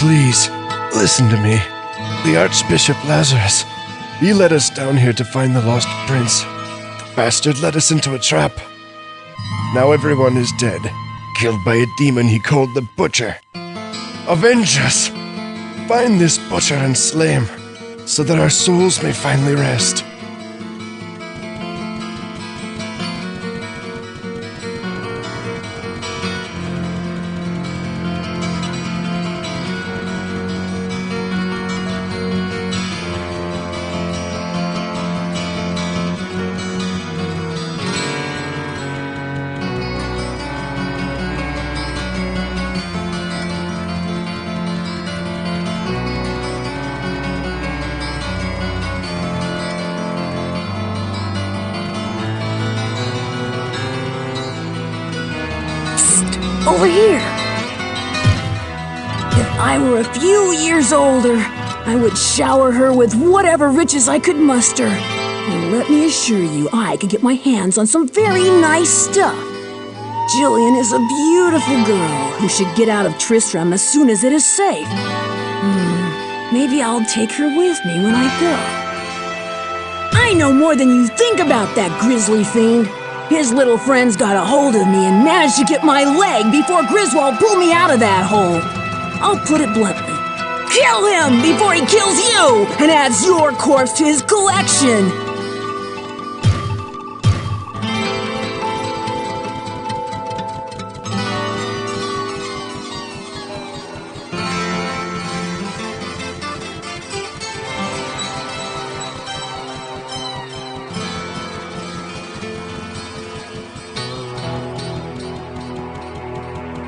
please, listen to me. The Archbishop Lazarus, he led us down here to find the lost prince. The bastard led us into a trap. Now everyone is dead, killed by a demon he called the Butcher. Avenge us! Find this butcher and slay him, so that our souls may finally rest. Over here! If I were a few years older, I would shower her with whatever riches I could muster. And let me assure you, I could get my hands on some very nice stuff. Jillian is a beautiful girl who should get out of Tristram as soon as it is safe. Maybe I'll take her with me when I go. I know more than you think about that grisly fiend. His little friends got a hold of me and managed to get my leg before Griswold pulled me out of that hole. I'll put it bluntly. Kill him before he kills you and adds your corpse to his collection!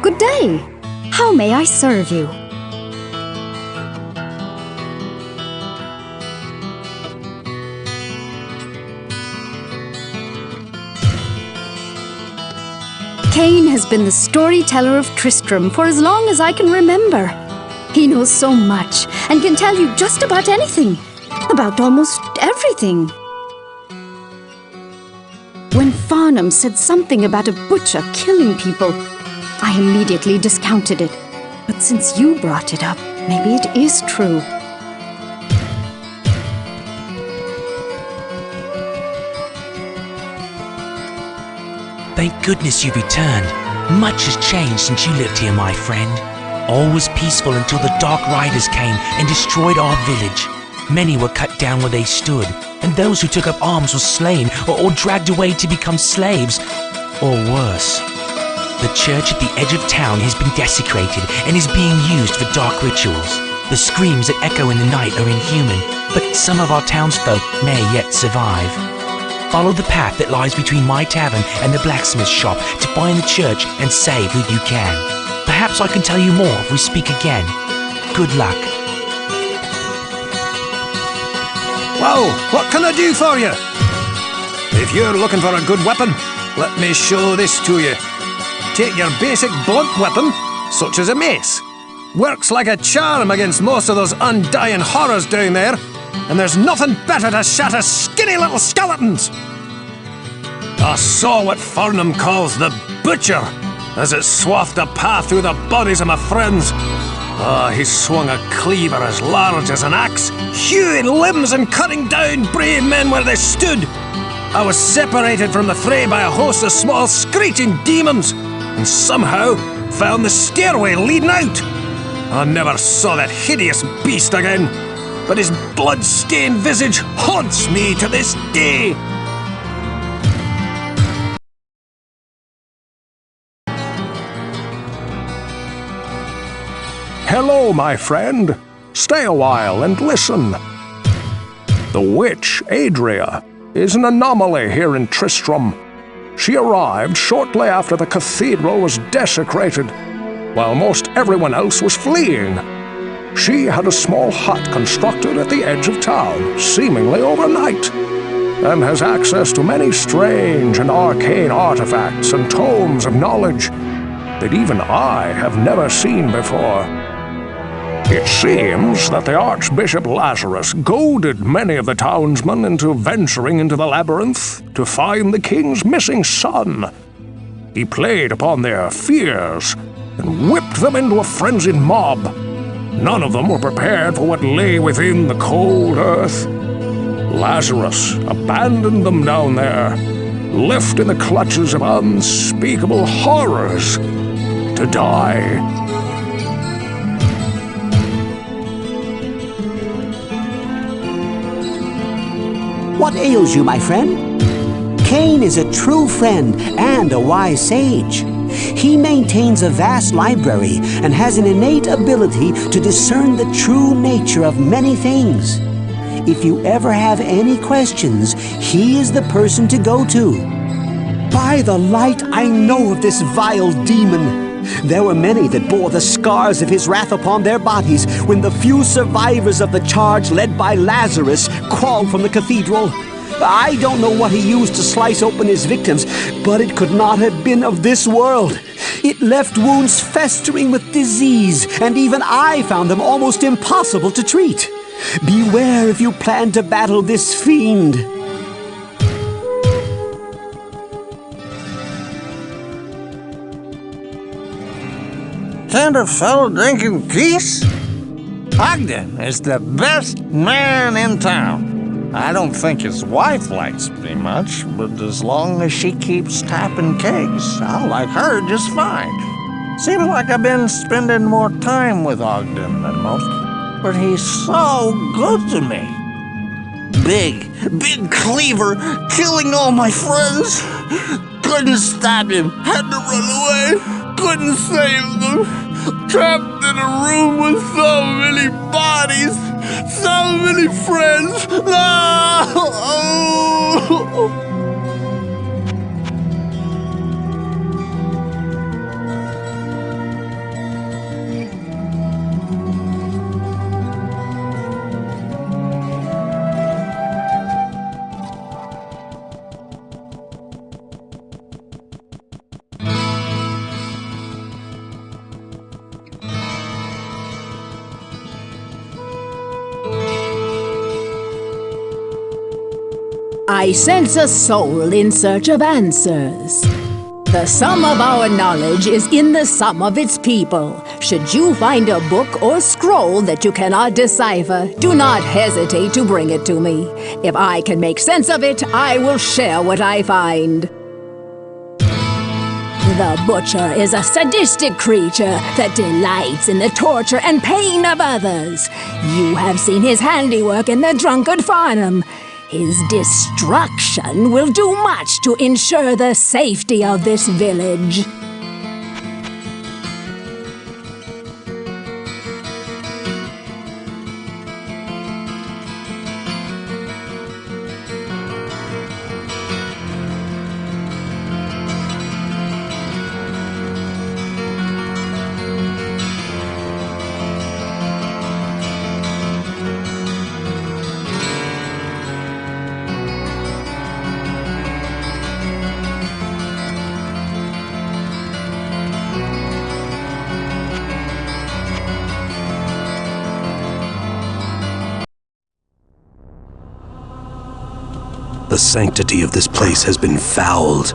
Good day. How may I serve you? Cain has been the storyteller of Tristram for as long as I can remember. He knows so much and can tell you just about anything, about almost everything. When Farnham said something about a butcher killing people, I immediately discounted it. But since you brought it up, maybe it is true. Thank goodness you returned. Much has changed since you lived here, my friend. All was peaceful until the Dark Riders came and destroyed our village. Many were cut down where they stood, and those who took up arms were slain or dragged away to become slaves, or worse. The church at the edge of town has been desecrated and is being used for dark rituals. The screams that echo in the night are inhuman, but some of our townsfolk may yet survive. Follow the path that lies between my tavern and the blacksmith shop to find the church and save who you can. Perhaps I can tell you more if we speak again. Good luck. Well, what can I do for you? If you're looking for a good weapon, let me show this to you. Take your basic blunt weapon, such as a mace. Works like a charm against most of those undying horrors down there, and there's nothing better to shatter skinny little skeletons. I saw what Farnham calls the Butcher, as it swathed a path through the bodies of my friends. He swung a cleaver as large as an axe, hewing limbs and cutting down brave men where they stood. I was separated from the fray by a host of small screeching demons, and somehow found the stairway leading out. I never saw that hideous beast again, but his blood-stained visage haunts me to this day. Hello, my friend. Stay a while and listen. The witch, Adria, is an anomaly here in Tristram. She arrived shortly after the cathedral was desecrated, while most everyone else was fleeing. She had a small hut constructed at the edge of town, seemingly overnight, and has access to many strange and arcane artifacts and tomes of knowledge that even I have never seen before. It seems that the Archbishop Lazarus goaded many of the townsmen into venturing into the labyrinth to find the king's missing son. He played upon their fears and whipped them into a frenzied mob. None of them were prepared for what lay within the cold earth. Lazarus abandoned them down there, left in the clutches of unspeakable horrors to die. What ails you, my friend? Cain is a true friend and a wise sage. He maintains a vast library and has an innate ability to discern the true nature of many things. If you ever have any questions, he is the person to go to. By the light I know of this vile demon, there were many that bore the scars of his wrath upon their bodies when the few survivors of the charge led by Lazarus crawled from the cathedral. I don't know what he used to slice open his victims, but it could not have been of this world. It left wounds festering with disease, and even I found them almost impossible to treat. Beware if you plan to battle this fiend. Can't a fellow drink in peace? Ogden is the best man in town. I don't think his wife likes me much, but as long as she keeps tapping kegs, I'll like her just fine. Seems like I've been spending more time with Ogden than most, but he's so good to me. Big cleaver, killing all my friends. Couldn't stop him, had to run away, couldn't save them. Trapped in a room with so many bodies, so many friends. No! I sense a soul in search of answers. The sum of our knowledge is in the sum of its people. Should you find a book or scroll that you cannot decipher, do not hesitate to bring it to me. If I can make sense of it, I will share what I find. The butcher is a sadistic creature that delights in the torture and pain of others. You have seen his handiwork in the drunkard farm. His destruction will do much to ensure the safety of this village. The sanctity of this place has been fouled.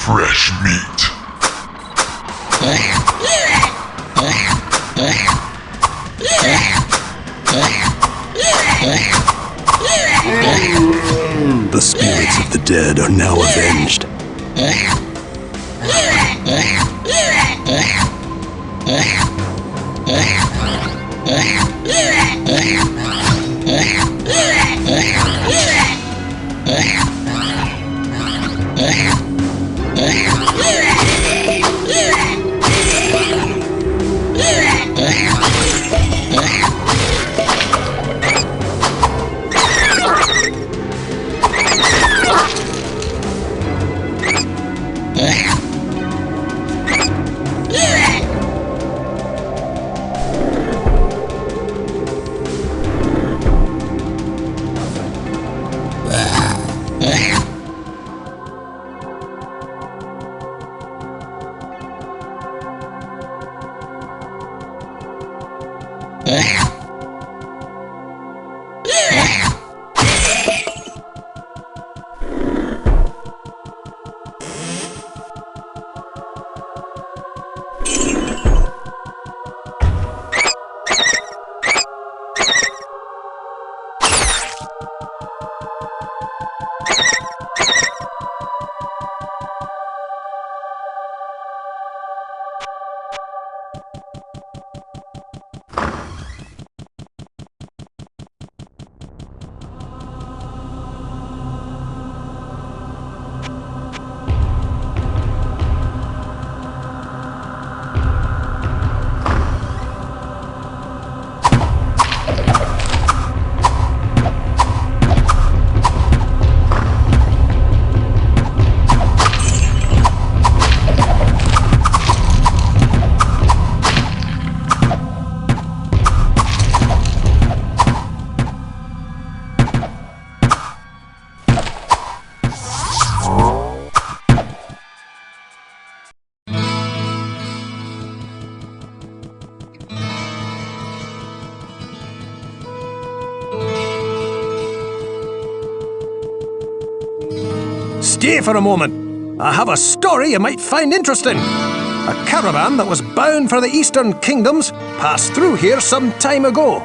fresh meat. The spirits of the dead are now avenged. Stay for a moment. I have a story you might find interesting. A caravan that was bound for the Eastern Kingdoms passed through here some time ago.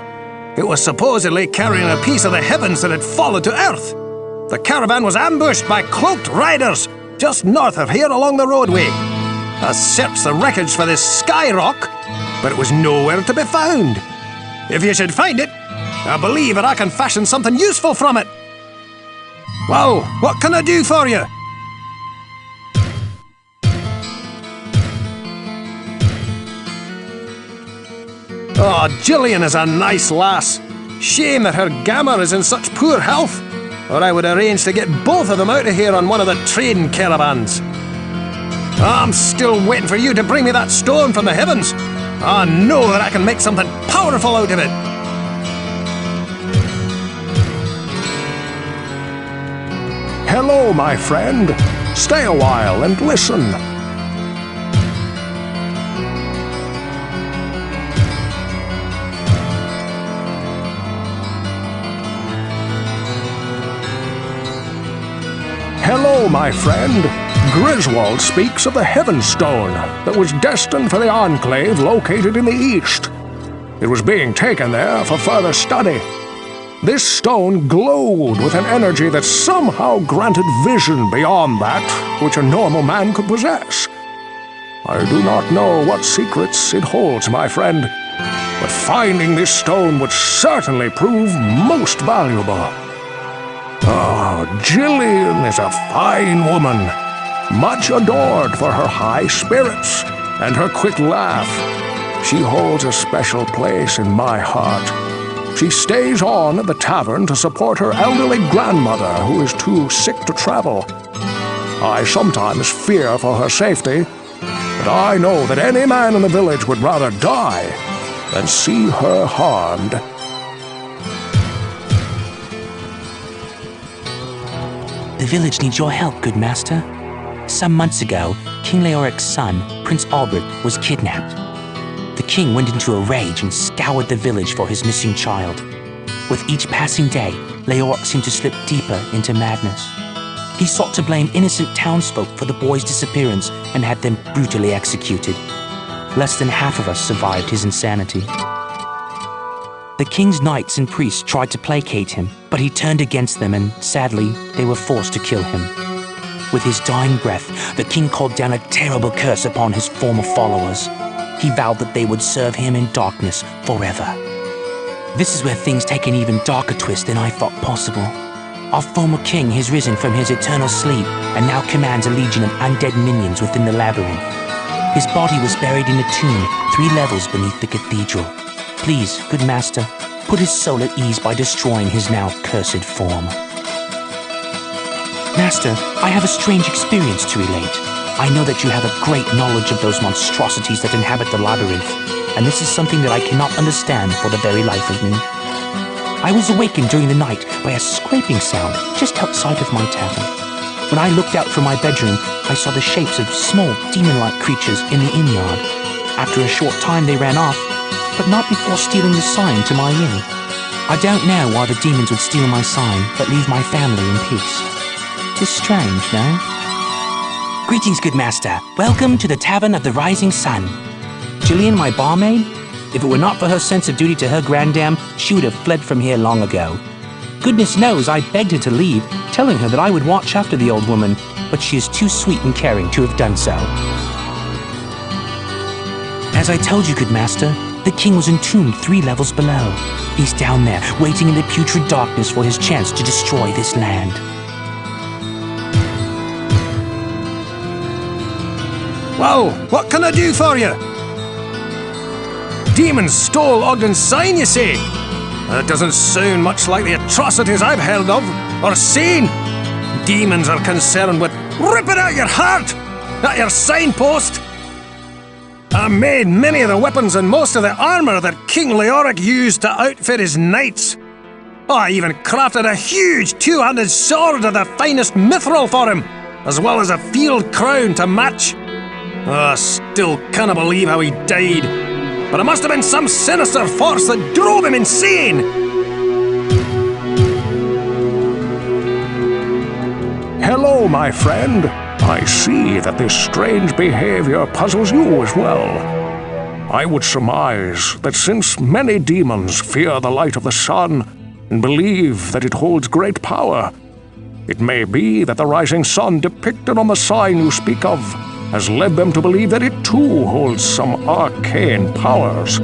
It was supposedly carrying a piece of the heavens that had fallen to earth. The caravan was ambushed by cloaked riders just north of here along the roadway. I searched the wreckage for this sky rock, but it was nowhere to be found. If you should find it, I believe that I can fashion something useful from it. Well, what can I do for you? Oh, Gillian is a nice lass. Shame that her Gamma is in such poor health, or I would arrange to get both of them out of here on one of the trading caravans. I'm still waiting for you to bring me that stone from the heavens. I know that I can make something powerful out of it. Hello, my friend. Stay a while and listen. Hello, my friend. Griswold speaks of the Heaven Stone that was destined for the Enclave located in the east. It was being taken there for further study. This stone glowed with an energy that somehow granted vision beyond that which a normal man could possess. I do not know what secrets it holds, my friend, but finding this stone would certainly prove most valuable. Oh, Gillian is a fine woman, much adored for her high spirits and her quick laugh. She holds a special place in my heart. She stays on at the tavern to support her elderly grandmother, who is too sick to travel. I sometimes fear for her safety, but I know that any man in the village would rather die than see her harmed. The village needs your help, good master. Some months ago, King Leoric's son, Prince Albert, was kidnapped. The king went into a rage and scoured the village for his missing child. With each passing day, Leoric seemed to slip deeper into madness. He sought to blame innocent townsfolk for the boy's disappearance and had them brutally executed. Less than half of us survived his insanity. The king's knights and priests tried to placate him, but he turned against them and, sadly, they were forced to kill him. With his dying breath, the king called down a terrible curse upon his former followers. He vowed that they would serve him in darkness forever. This is where things take an even darker twist than I thought possible. Our former king has risen from his eternal sleep and now commands a legion of undead minions within the labyrinth. His body was buried in a tomb 3 levels beneath the cathedral. Please, good master, put his soul at ease by destroying his now cursed form. Master, I have a strange experience to relate. I know that you have a great knowledge of those monstrosities that inhabit the labyrinth, and this is something that I cannot understand for the very life of me. I was awakened during the night by a scraping sound just outside of my tavern. When I looked out from my bedroom, I saw the shapes of small, demon-like creatures in the inn yard. After a short time, they ran off, but not before stealing the sign to my inn. I don't know why the demons would steal my sign, but leave my family in peace. 'Tis strange, no? Greetings, good master. Welcome to the Tavern of the Rising Sun. Jillian, my barmaid? If it were not for her sense of duty to her grandam, she would have fled from here long ago. Goodness knows I begged her to leave, telling her that I would watch after the old woman, but she is too sweet and caring to have done so. As I told you, good master, the king was entombed 3 levels below. He's down there, waiting in the putrid darkness for his chance to destroy this land. Well, what can I do for you? Demons stole Ogden's sign, you say? That doesn't sound much like the atrocities I've heard of, or seen. Demons are concerned with ripping out your heart, at your signpost. I made many of the weapons and most of the armour that King Leoric used to outfit his knights. I even crafted a huge 2-handed sword of the finest mithril for him, as well as a field crown to match. I still can't believe how he died, but it must have been some sinister force that drove him insane. Hello, my friend. I see that this strange behavior puzzles you as well. I would surmise that since many demons fear the light of the sun and believe that it holds great power, it may be that the rising sun depicted on the sign you speak of has led them to believe that it too holds some arcane powers.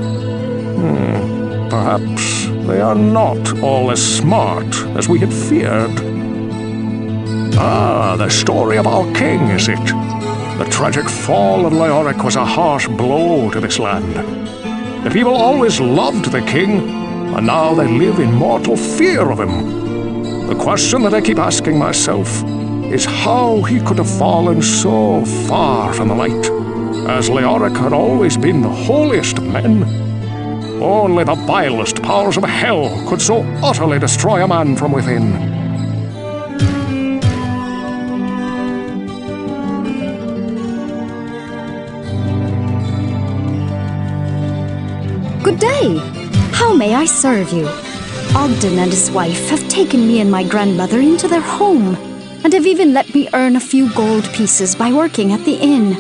Perhaps they are not all as smart as we had feared. Ah, the story of our king, is it? The tragic fall of Leoric was a harsh blow to this land. The people always loved the king, and now they live in mortal fear of him. The question that I keep asking myself is how he could have fallen so far from the light, as Leoric had always been the holiest of men. Only the vilest powers of hell could so utterly destroy a man from within. Good day. How may I serve you? Ogden and his wife have taken me and my grandmother into their home, and have even let me earn a few gold pieces by working at the inn.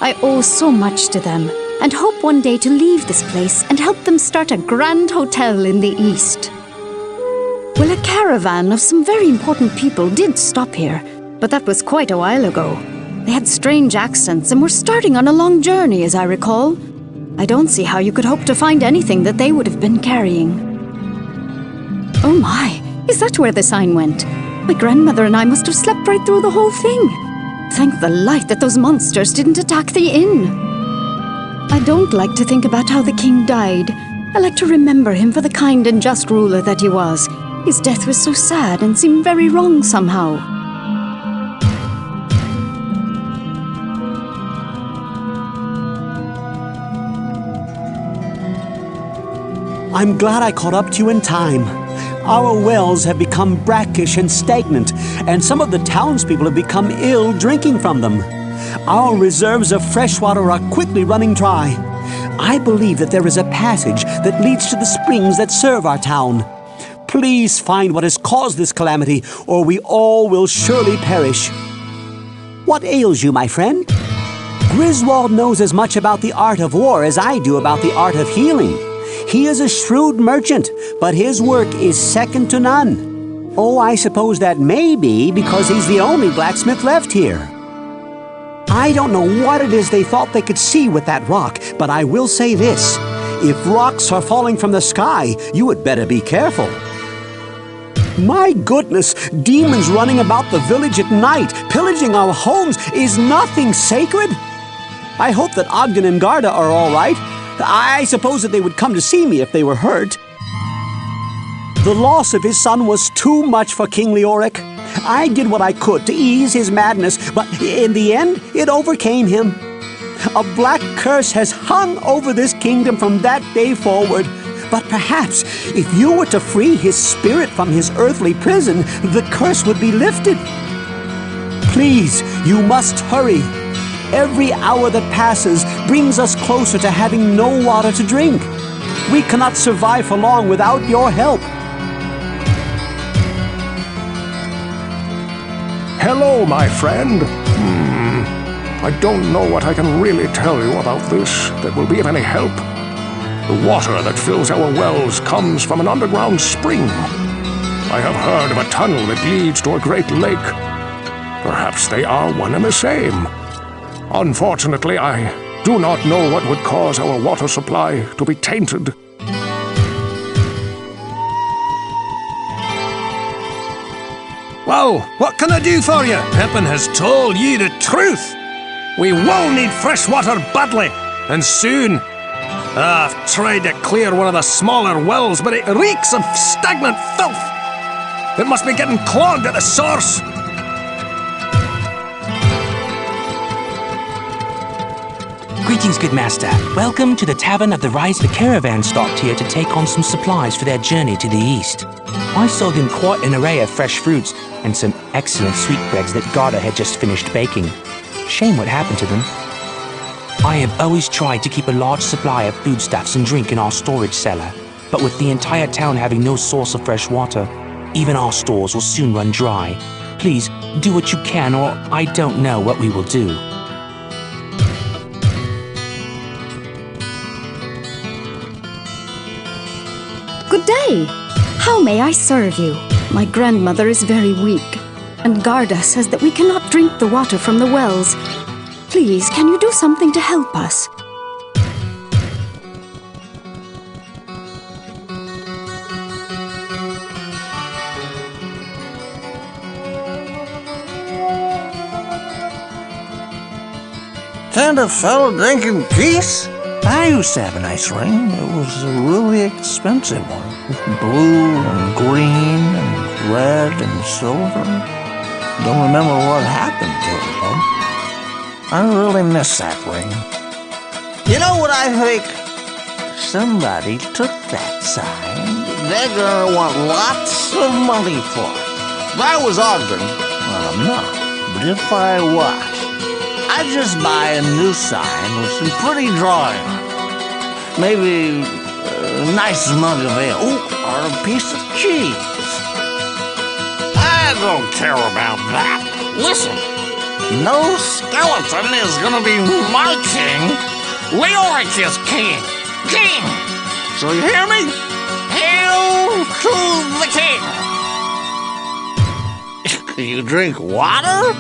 I owe so much to them, and hope one day to leave this place and help them start a grand hotel in the east. Well, a caravan of some very important people did stop here, but that was quite a while ago. They had strange accents and were starting on a long journey, as I recall. I don't see how you could hope to find anything that they would have been carrying. Oh my, is that where the sign went? My grandmother and I must have slept right through the whole thing. Thank the light that those monsters didn't attack the inn. I don't like to think about how the king died. I like to remember him for the kind and just ruler that he was. His death was so sad and seemed very wrong somehow. I'm glad I caught up to you in time. Our wells have become brackish and stagnant, and some of the townspeople have become ill drinking from them. Our reserves of fresh water are quickly running dry. I believe that there is a passage that leads to the springs that serve our town. Please find what has caused this calamity, or we all will surely perish. What ails you, my friend? Griswold knows as much about the art of war as I do about the art of healing. He is a shrewd merchant, but his work is second to none. Oh, I suppose that may be because he's the only blacksmith left here. I don't know what it is they thought they could see with that rock, but I will say this. If rocks are falling from the sky, you had better be careful. My goodness, demons running about the village at night, pillaging our homes, is nothing sacred? I hope that Ogden and Garda are all right. I suppose that they would come to see me if they were hurt. The loss of his son was too much for King Leoric. I did what I could to ease his madness, but in the end, it overcame him. A black curse has hung over this kingdom from that day forward. But perhaps, if you were to free his spirit from his earthly prison, the curse would be lifted. Please, you must hurry. Every hour that passes brings us closer to having no water to drink. We cannot survive for long without your help. Hello, my friend. I don't know what I can really tell you about this that will be of any help. The water that fills our wells comes from an underground spring. I have heard of a tunnel that leads to a great lake. Perhaps they are one and the same. Unfortunately, I do not know what would cause our water supply to be tainted. Well, what can I do for you? Pippin has told you the truth. We will need fresh water badly, and soon. I've tried to clear one of the smaller wells, but it reeks of stagnant filth. It must be getting clogged at the source. Greetings, good master. Welcome to the Tavern of the Rise. The caravan stopped here to take on some supplies for their journey to the east. I sold him quite an array of fresh fruits and some excellent sweetbreads that Garda had just finished baking. Shame what happened to them. I have always tried to keep a large supply of foodstuffs and drink in our storage cellar, but with the entire town having no source of fresh water, even our stores will soon run dry. Please, do what you can, or I don't know what we will do. Good day. How may I serve you? My grandmother is very weak, and Garda says that we cannot drink the water from the wells. Please, can you do something to help us? Can't a fellow drink in peace? I used to have a nice ring. It was a really expensive one. Blue and green and red and silver. Don't remember what happened to it, though. I really miss that ring. You know what I think? Somebody took that sign. They're gonna want lots of money for it. If I was Ogden, well, I'm not, but if I was, I'd just buy a new sign with some pretty drawing on it. Maybe a nice mug of ale or a piece of cheese. I don't care about that. Listen, no skeleton is gonna be my king. Leoric is king. King! So you hear me? Hail to the king! You drink water?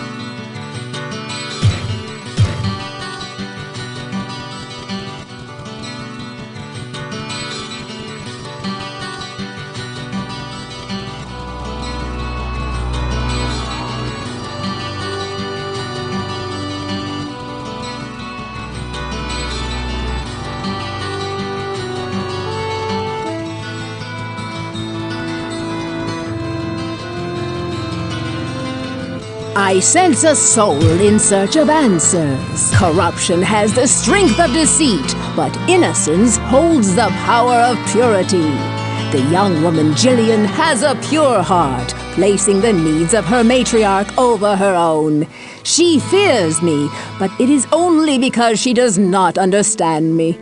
I sense a soul in search of answers. Corruption has the strength of deceit, but innocence holds the power of purity. The young woman Jillian has a pure heart, placing the needs of her matriarch over her own. She fears me, but it is only because she does not understand me.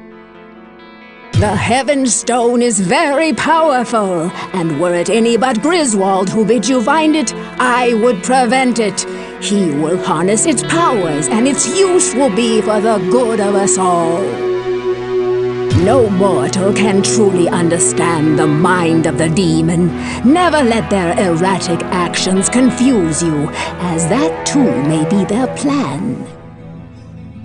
The Heaven Stone is very powerful, and were it any but Griswold who bid you find it, I would prevent it. He will harness its powers, and its use will be for the good of us all. No mortal can truly understand the mind of the demon. Never let their erratic actions confuse you, as that too may be their plan.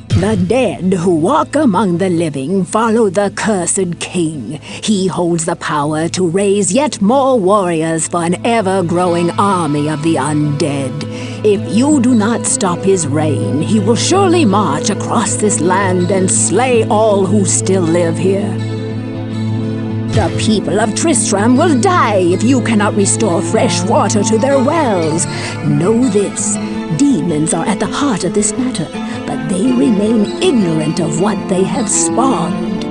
The dead who walk among the living follow the cursed king. He holds the power to raise yet more warriors for an ever-growing army of the undead. If you do not stop his reign, he will surely march across this land and slay all who still live here. The people of Tristram will die if you cannot restore fresh water to their wells. Know this, demons are at the heart of this matter, but they remain ignorant of what they have spawned.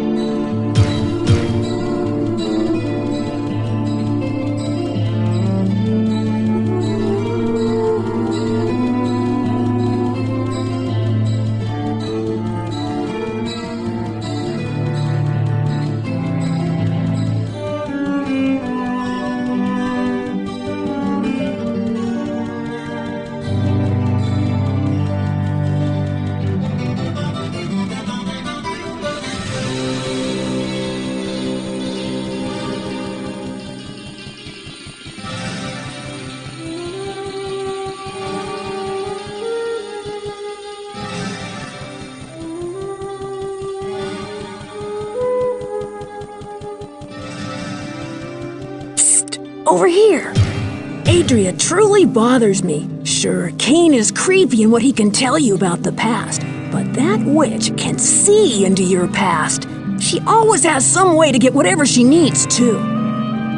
Over here! Adria truly bothers me. Sure, Cain is creepy in what he can tell you about the past, but that witch can see into your past. She always has some way to get whatever she needs, too.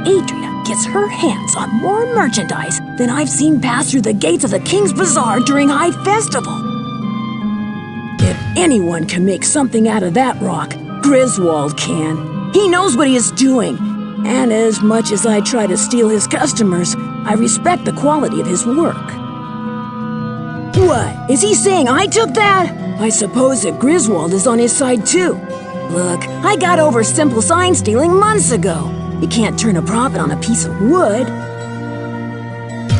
Adria gets her hands on more merchandise than I've seen pass through the gates of the King's Bazaar during High Festival. If anyone can make something out of that rock, Griswold can. He knows what he is doing. And as much as I try to steal his customers, I respect the quality of his work. What? Is he saying I took that? I suppose that Griswold is on his side too. Look, I got over simple sign stealing months ago. You can't turn a profit on a piece of wood.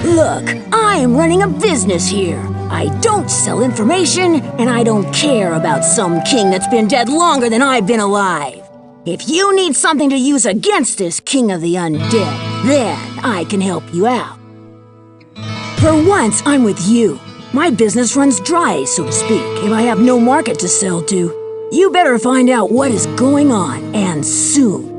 Look, I am running a business here. I don't sell information, and I don't care about some king that's been dead longer than I've been alive. If you need something to use against this king of the undead, then I can help you out. For once, I'm with you. My business runs dry, so to speak, if I have no market to sell to. You better find out what is going on, and soon.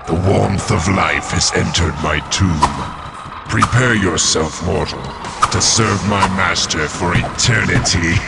The warmth of life has entered my tomb. Prepare yourself, mortal, to serve my master for eternity.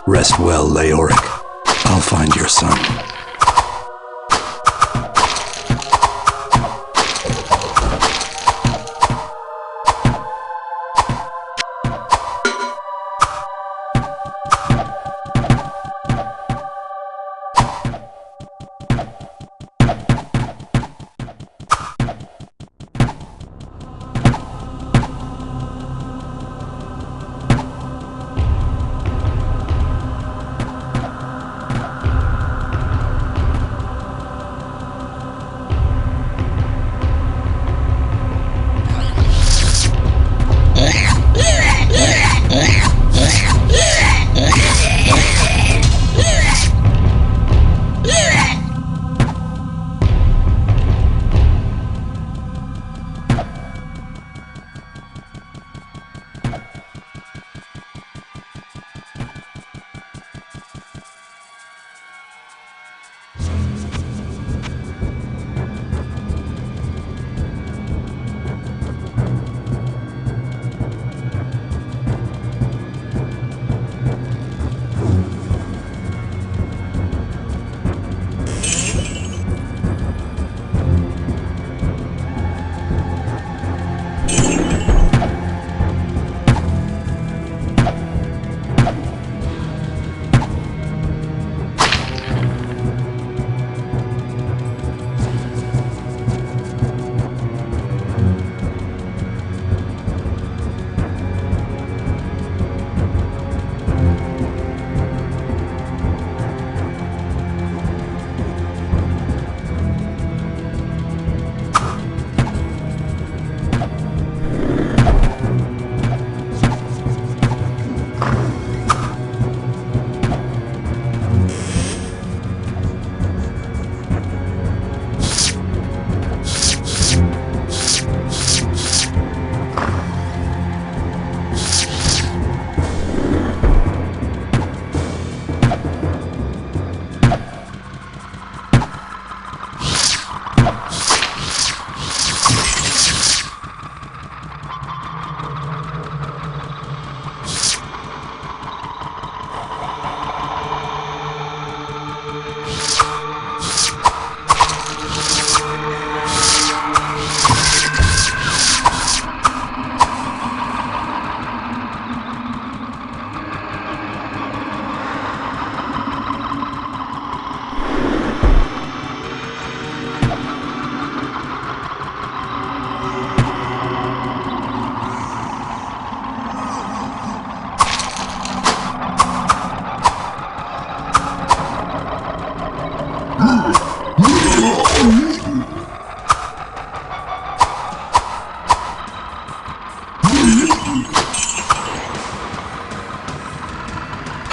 Rest well, Leoric. I'll find your son.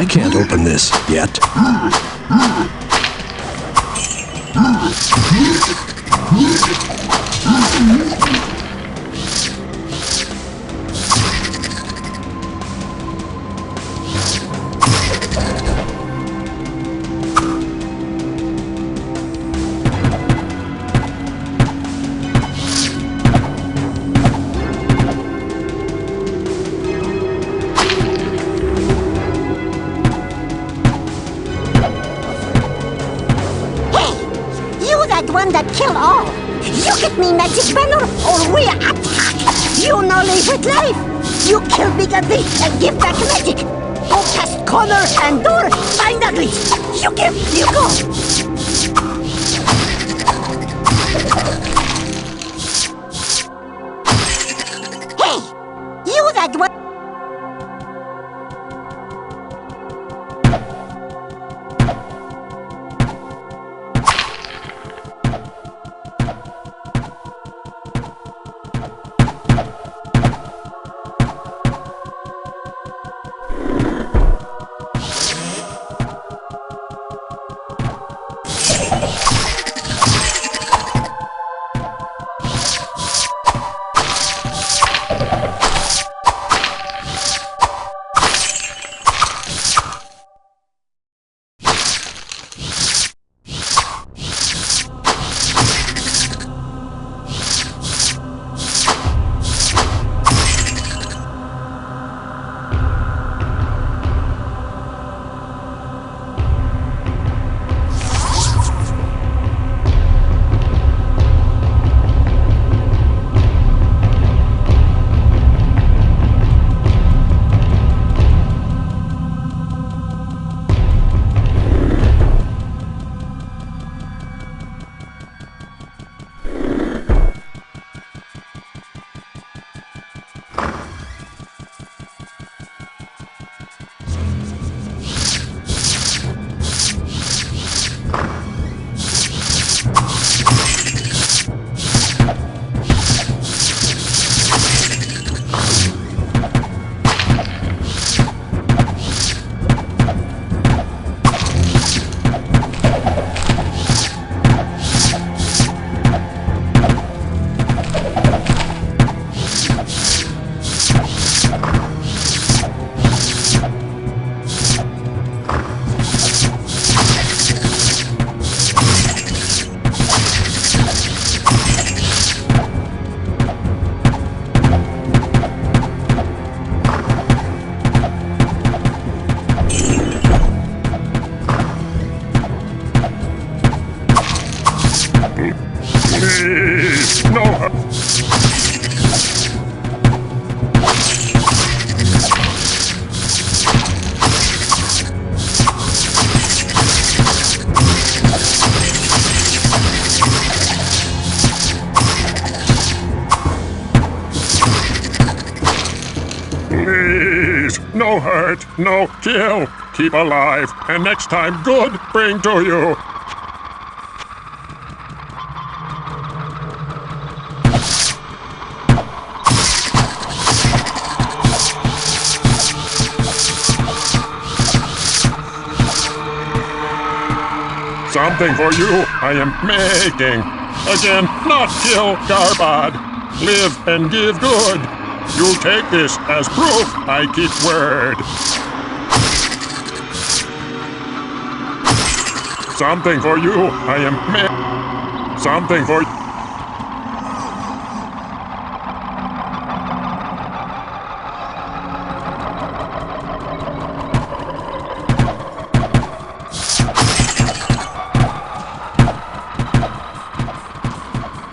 I can't open this yet. me magic banner or we attack. You no live with life. You kill Big Ugly and give back magic. Go past corner and door, find Ugly. You give, you go. Hey, you that one. Please, no hurt, no kill. Keep alive, and next time good bring to you. Something for you I am making. Again, not kill Garbad. Live and give good. You take this as proof I keep word. Something for you I am something for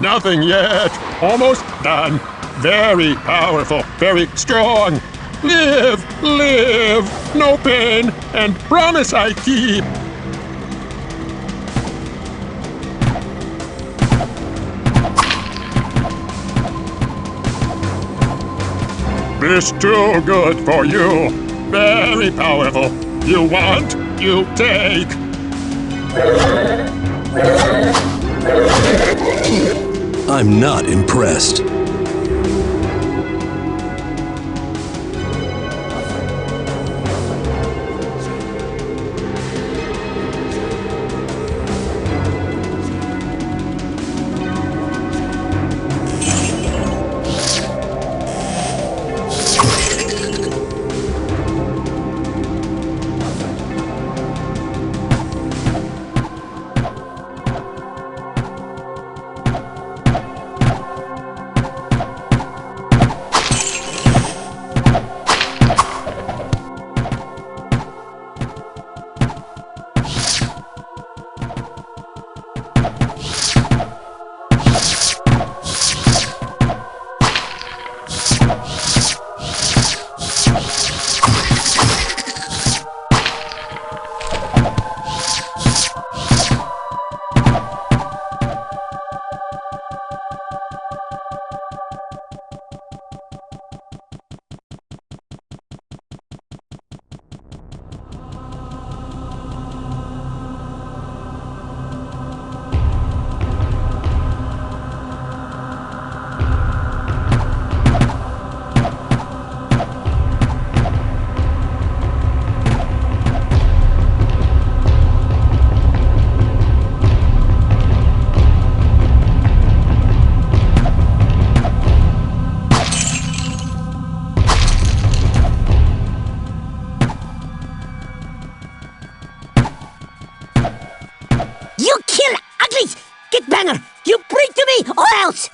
Nothing yet. Almost done. Very powerful. Very strong. Live, live. No pain. And promise I keep. This too good for you. Very powerful. You want, you take. I'm not impressed. doppelganger! You bring to me, or else!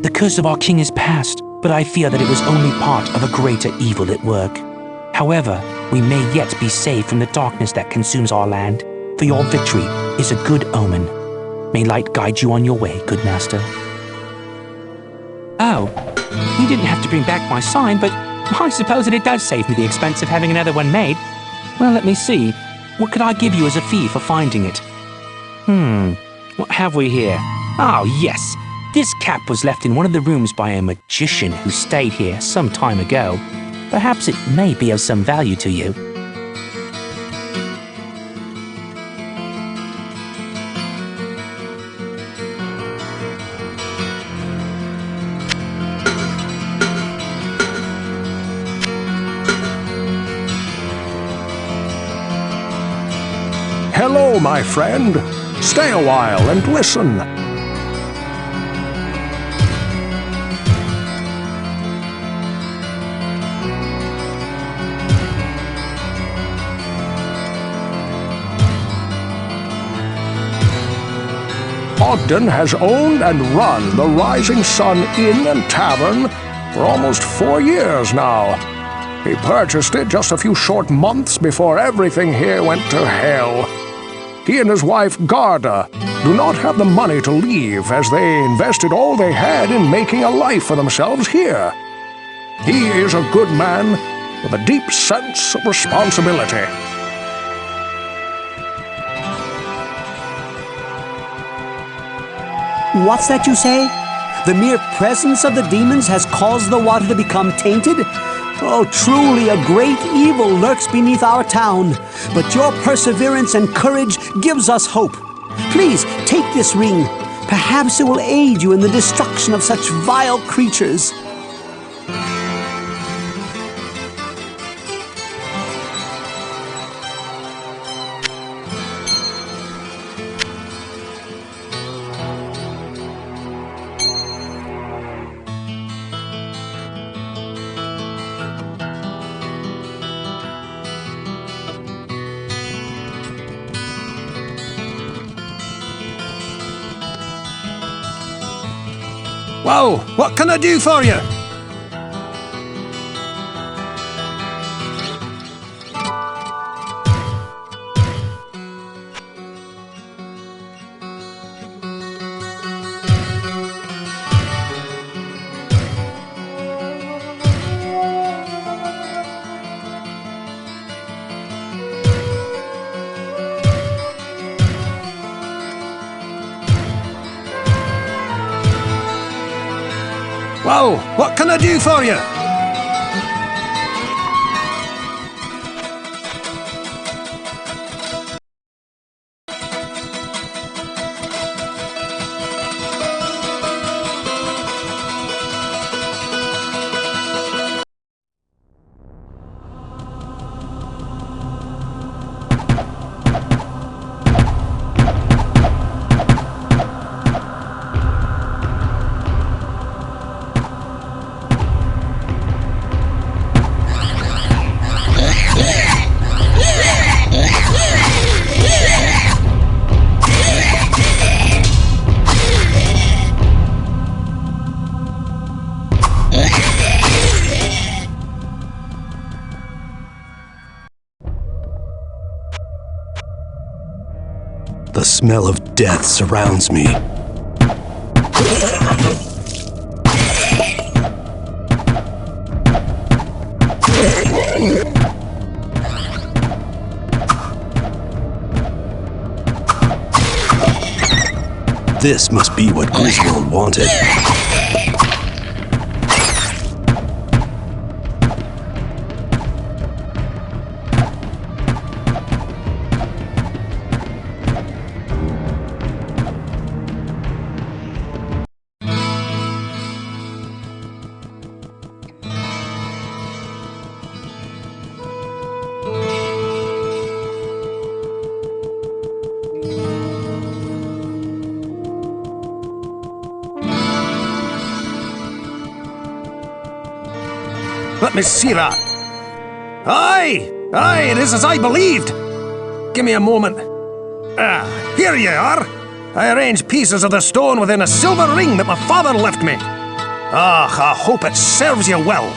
The curse of our king is past, but I fear that it was only part of a greater evil at work. However, we may yet be saved from the darkness that consumes our land, for your victory is a good omen. May light guide you on your way, good master. Oh, you didn't have to bring back my sign, but I suppose that it does save me the expense of having another one made. Well, let me see. What could I give you as a fee for finding it? What have we here? Oh, yes. This cap was left in one of the rooms by a magician who stayed here some time ago. Perhaps it may be of some value to you. Hello, my friend. Stay a while and listen. Ogden has owned and run the Rising Sun Inn and Tavern for almost 4 years now. He purchased it just a few short months before everything here went to hell. He and his wife, Garda, do not have the money to leave as they invested all they had in making a life for themselves here. He is a good man with a deep sense of responsibility. What's that you say? The mere presence of the demons has caused the water to become tainted? Oh, truly a great evil lurks beneath our town, but your perseverance and courage gives us hope. Please, take this ring. Perhaps it will aid you in the destruction of such vile creatures. Well, what can I do for you? Well, what can I do for you? The smell of death surrounds me. This must be what Griswold wanted. Let me see that. Aye! Aye, it is as I believed! Give me a moment. Ah, here you are! I arranged pieces of the stone within a silver ring that my father left me. Ah, I hope it serves you well.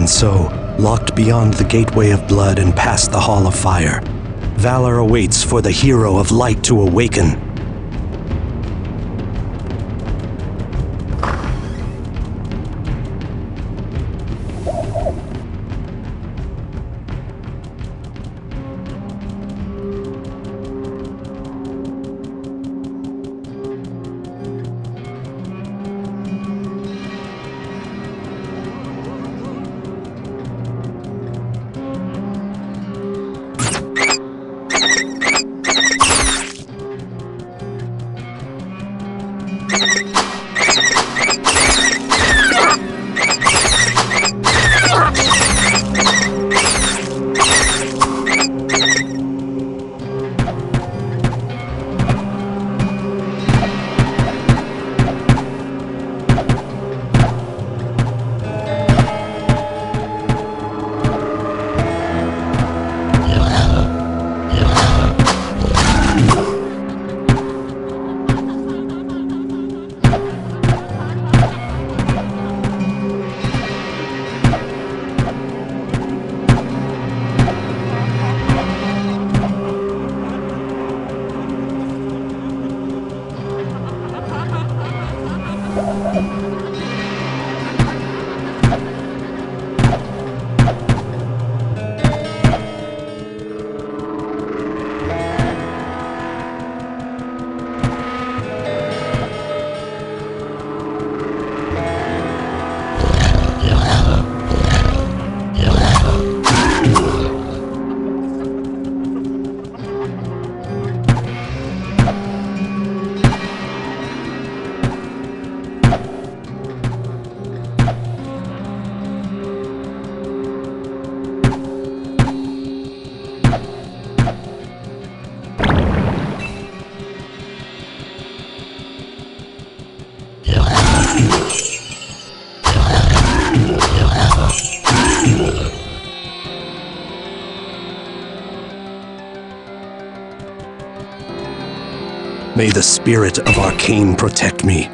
And so, locked beyond the Gateway of Blood and past the Hall of Fire, valor awaits for the hero of light to awaken. May the spirit of Arcane protect me.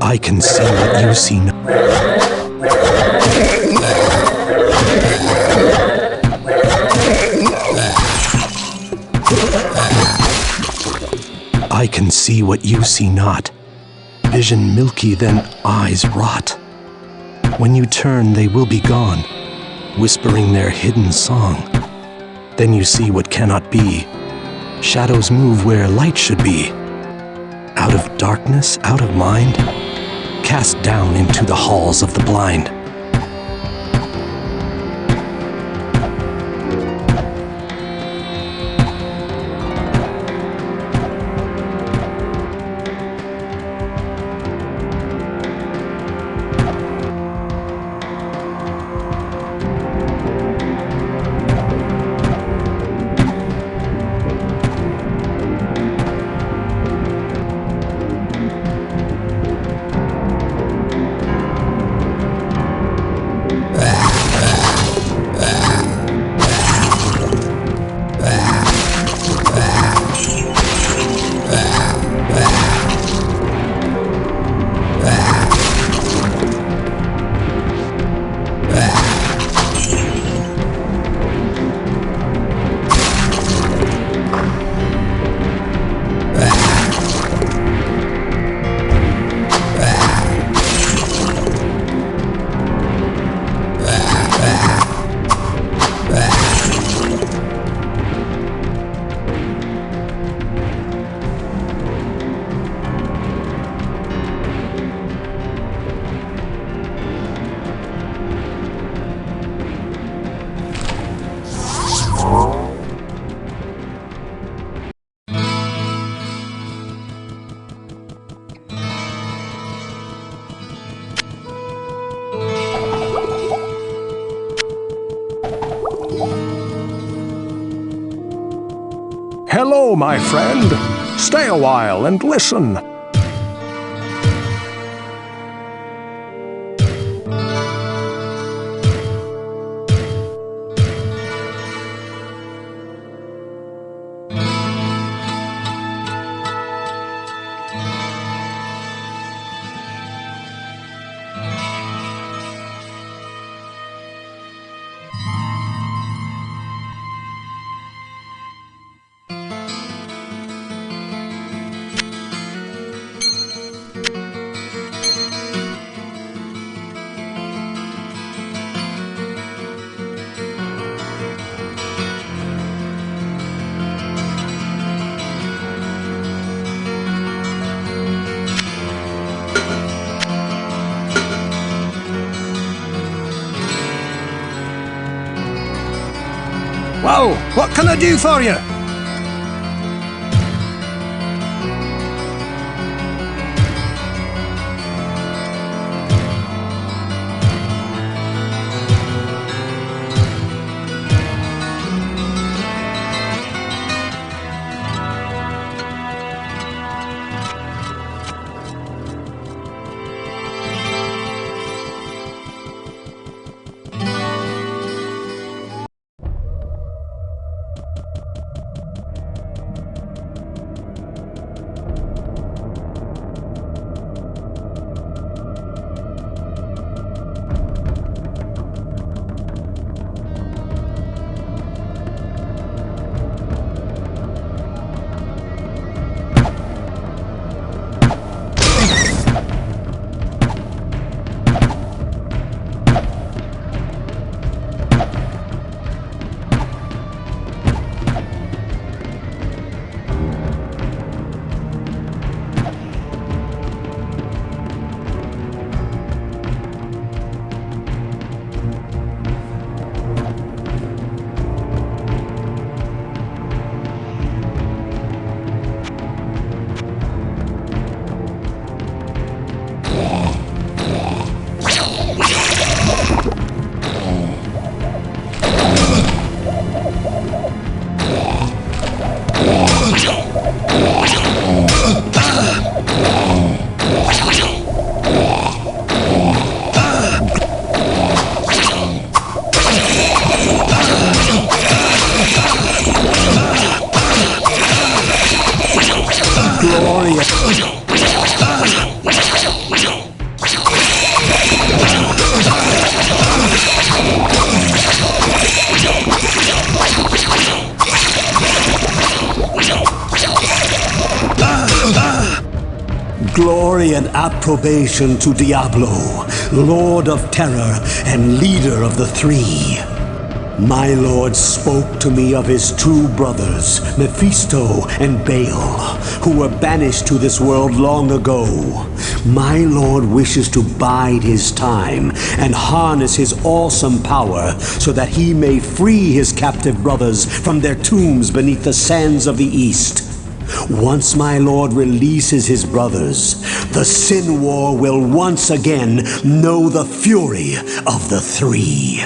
I can see what you see not. I can see what you see not. Vision milky, then eyes rot. When you turn, they will be gone, whispering their hidden song. Then you see what cannot be. Shadows move where light should be. Out of darkness, out of mind, cast down into the halls of the blind. Hello, my friend. Stay a while and listen. Whoa, what can I do for you? Glorious. Glory and approbation to Diablo, Lord of Terror and leader of the Three. My lord spoke to me of his two brothers, Mephisto and Baal, who were banished to this world long ago. My lord wishes to bide his time and harness his awesome power so that he may free his captive brothers from their tombs beneath the sands of the east. Once my lord releases his brothers, the Sin War will once again know the fury of the Three.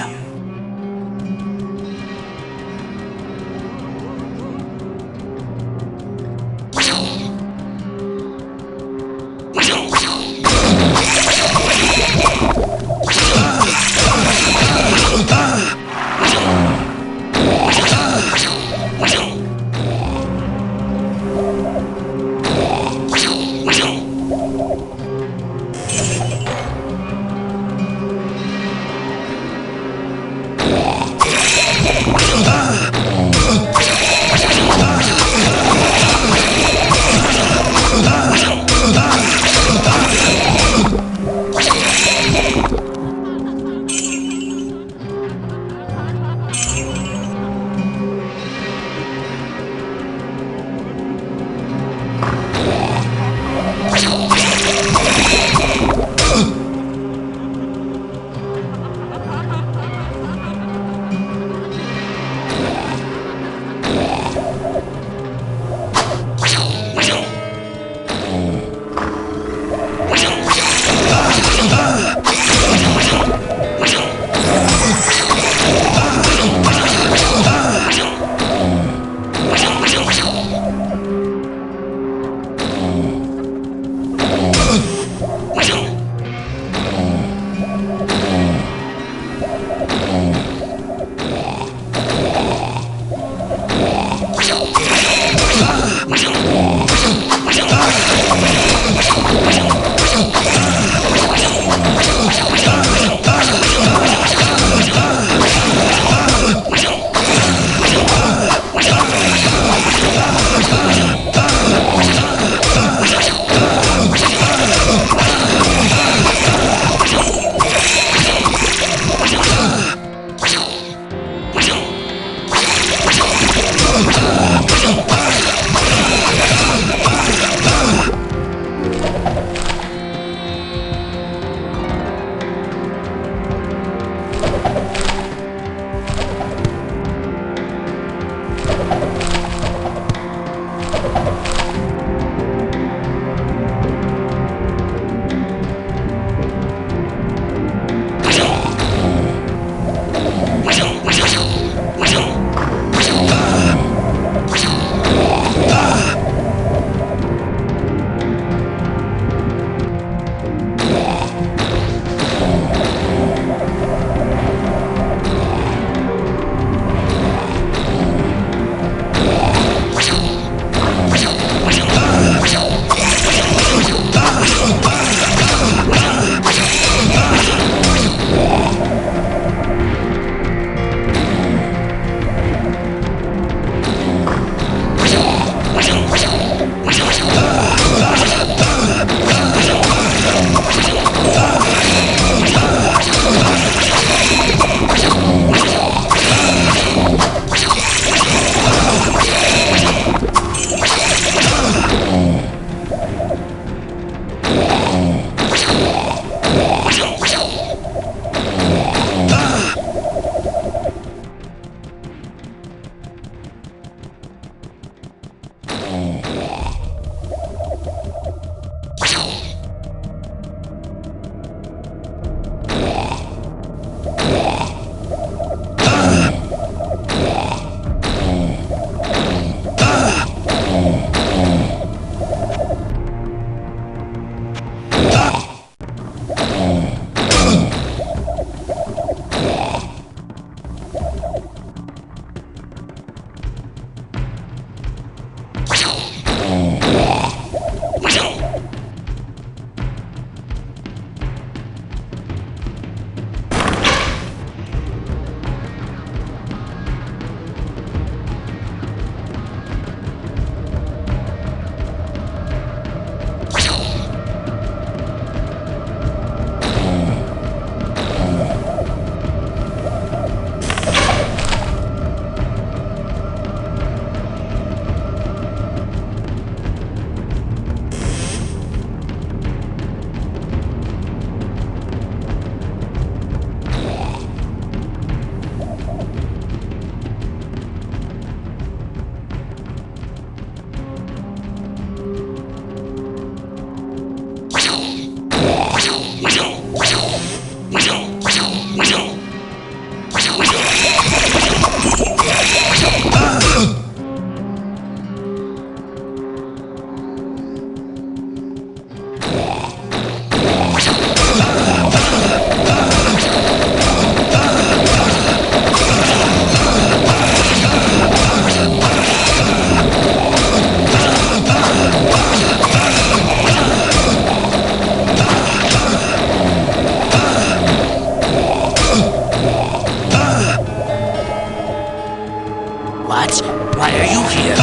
What? Why are you here?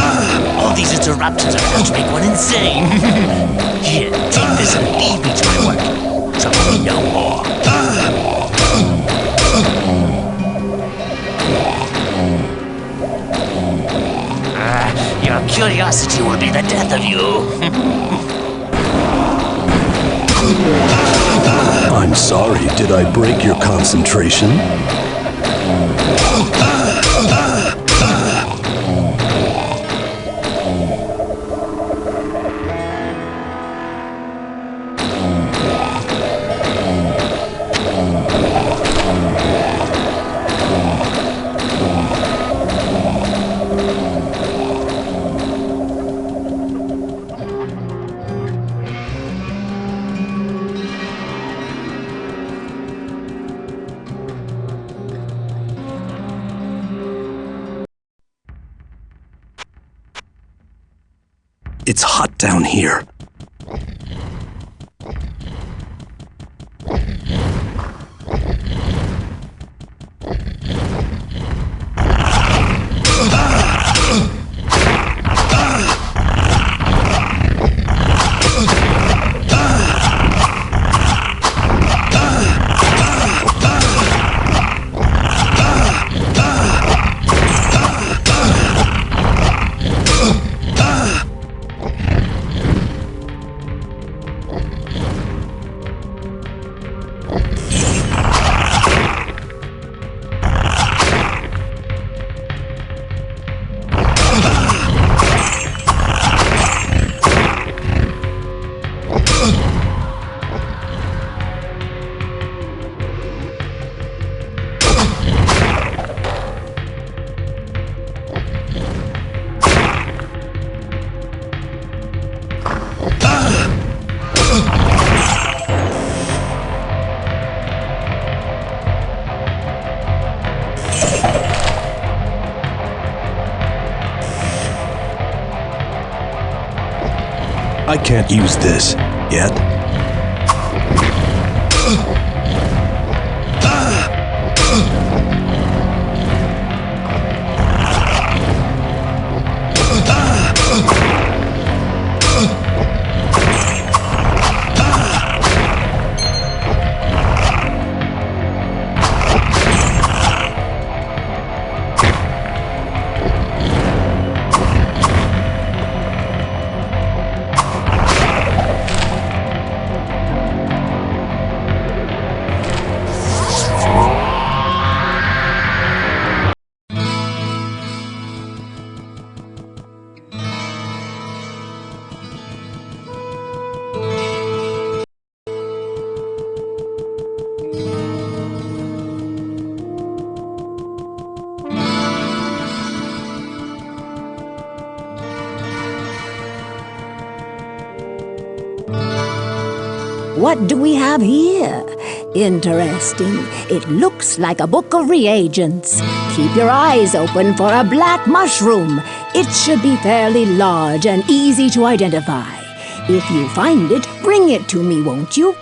All these interruptions are about to make one insane. Here, take this and leave me to my work. Trouble me no more. Your curiosity will be the death of you. I'm sorry, did I break your concentration? It's hot down here. I can't use this yet. What do we have here? Interesting. It looks like a book of reagents. Keep your eyes open for a black mushroom. It should be fairly large and easy to identify. If you find it, bring it to me, won't you?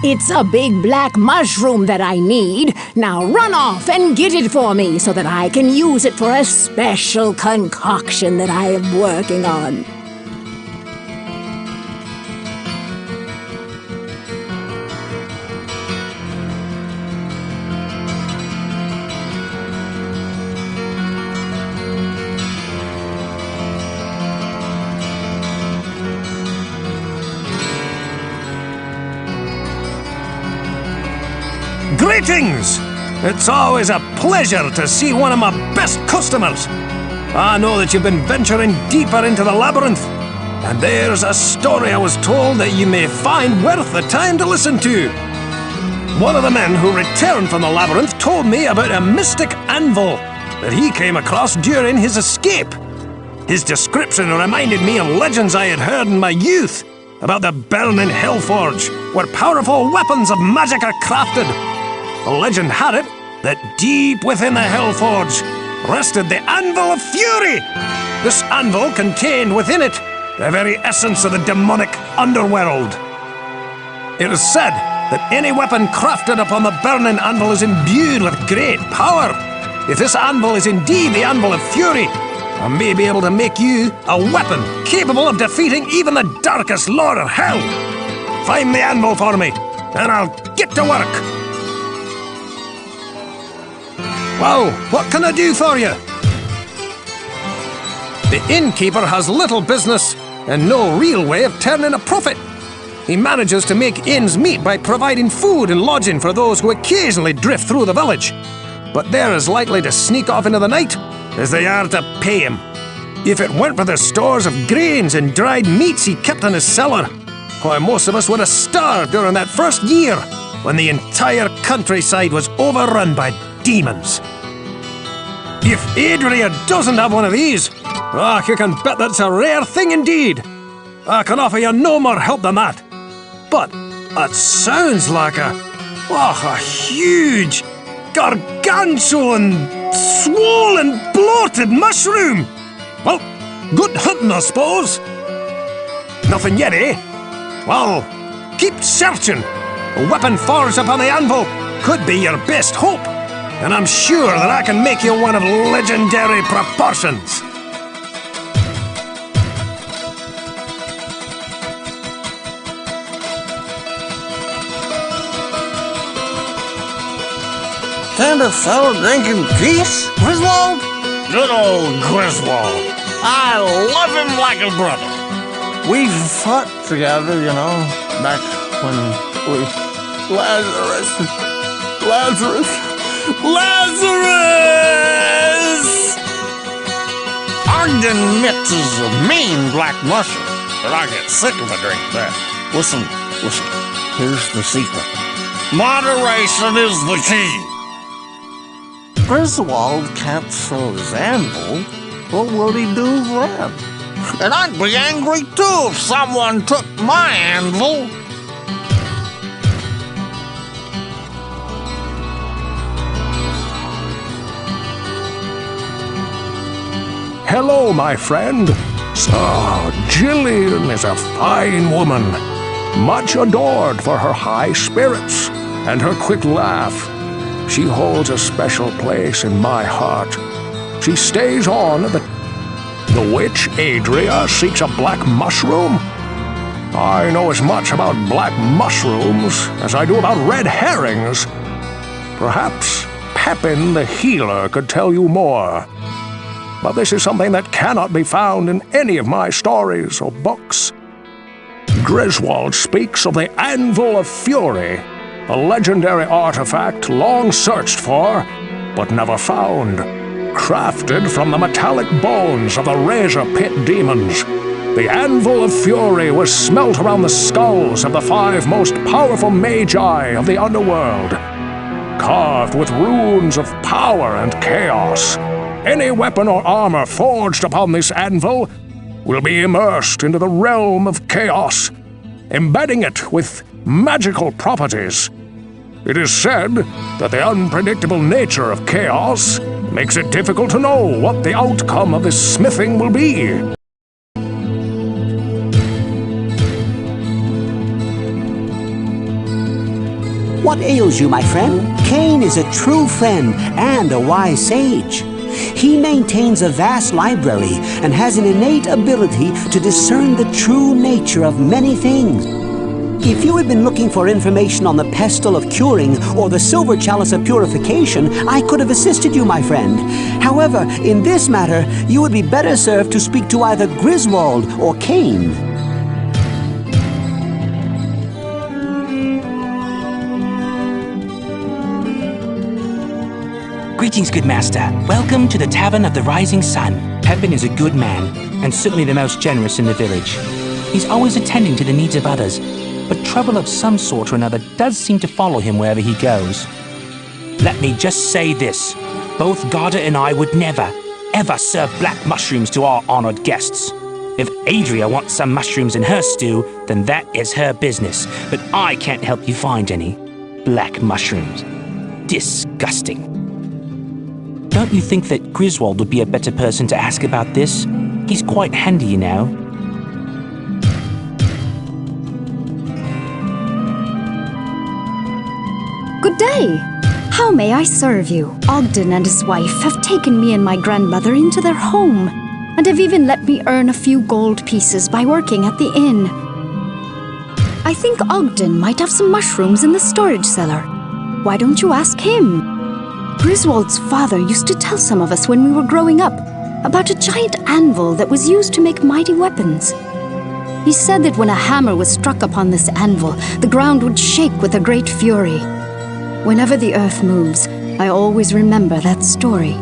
It's a big black mushroom that I need. Now run off and get it for me so that I can use it for a special concoction that I am working on. Greetings! It's always a pleasure to see one of my best customers. I know that you've been venturing deeper into the labyrinth. And there's a story I was told that you may find worth the time to listen to. One of the men who returned from the labyrinth told me about a mystic anvil that he came across during his escape. His description reminded me of legends I had heard in my youth about the burning Hellforge, where powerful weapons of magic are crafted. The legend had it that deep within the Hellforge rested the Anvil of Fury. This anvil contained within it the very essence of the demonic underworld. It is said that any weapon crafted upon the burning anvil is imbued with great power. If this anvil is indeed the Anvil of Fury, I may be able to make you a weapon capable of defeating even the darkest lord of hell. Find the anvil for me, and I'll get to work. Well, what can I do for you? The innkeeper has little business and no real way of turning a profit. He manages to make ends meet by providing food and lodging for those who occasionally drift through the village. But they're as likely to sneak off into the night as they are to pay him. If it weren't for the stores of grains and dried meats he kept in his cellar, why, most of us would have starved during that first year when the entire countryside was overrun by demons. If Adria doesn't have one of these, you can bet that's a rare thing indeed. I can offer you no more help than that. But it sounds like a huge, gargantuan, swollen, bloated mushroom. Well, good hunting, I suppose. Nothing yet, eh? Well, keep searching. A weapon forged upon the anvil could be your best hope. And I'm sure that I can make you one of legendary proportions. Kind of fellow drinking peace, Griswold? Good old Griswold. I love him like a brother. We fought together, you know, back when we... Lazarus! Ogden Mitz is a mean black mushroom, but I get sick if I drink that. Listen. Here's the secret. Moderation is the key. Griswold can't sell his anvil. What will he do then? And I'd be angry too if someone took my anvil. Hello, my friend. So, Jillian is a fine woman, much adored for her high spirits and her quick laugh. She holds a special place in my heart. She stays on at the witch Adria seeks a black mushroom? I know as much about black mushrooms as I do about red herrings. Perhaps Pepin the healer could tell you more. But this is something that cannot be found in any of my stories or books. Griswold speaks of the Anvil of Fury, a legendary artifact long searched for, but never found. Crafted from the metallic bones of the Razor Pit demons, the Anvil of Fury was smelt around the skulls of the 5 most powerful magi of the underworld. Carved with runes of power and chaos, any weapon or armor forged upon this anvil will be immersed into the realm of chaos, embedding it with magical properties. It is said that the unpredictable nature of chaos makes it difficult to know what the outcome of this smithing will be. What ails you, my friend? Cain is a true friend and a wise sage. He maintains a vast library and has an innate ability to discern the true nature of many things. If you had been looking for information on the pestle of curing or the silver chalice of purification, I could have assisted you, my friend. However, in this matter, you would be better served to speak to either Griswold or Cain. Greetings, good master. Welcome to the Tavern of the Rising Sun. Pepin is a good man, and certainly the most generous in the village. He's always attending to the needs of others, but trouble of some sort or another does seem to follow him wherever he goes. Let me just say this. Both Garda and I would never, ever serve black mushrooms to our honored guests. If Adria wants some mushrooms in her stew, then that is her business, but I can't help you find any. Black mushrooms. Disgusting. Don't you think that Griswold would be a better person to ask about this? He's quite handy, you know. Good day. How may I serve you? Ogden and his wife have taken me and my grandmother into their home, and have even let me earn a few gold pieces by working at the inn. I think Ogden might have some mushrooms in the storage cellar. Why don't you ask him? Griswold's father used to tell some of us when we were growing up about a giant anvil that was used to make mighty weapons. He said that when a hammer was struck upon this anvil, the ground would shake with a great fury. Whenever the earth moves, I always remember that story.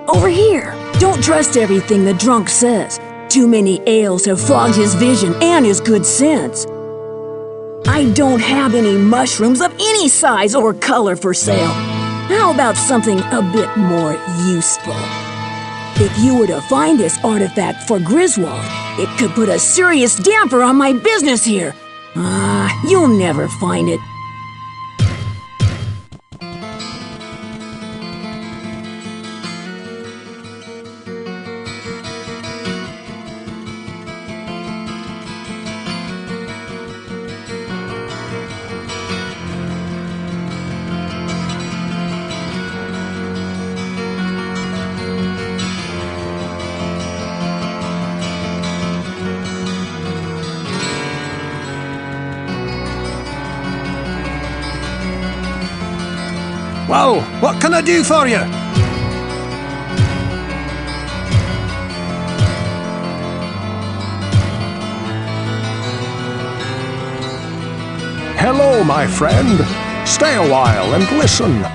Over here! Don't trust everything the drunk says. Too many ales have fogged his vision and his good sense. I don't have any mushrooms of any size or color for sale. How about something a bit more useful? If you were to find this artifact for Griswold, it could put a serious damper on my business here. You'll never find it. Whoa, what can I do for you? Hello, my friend. Stay a while and listen.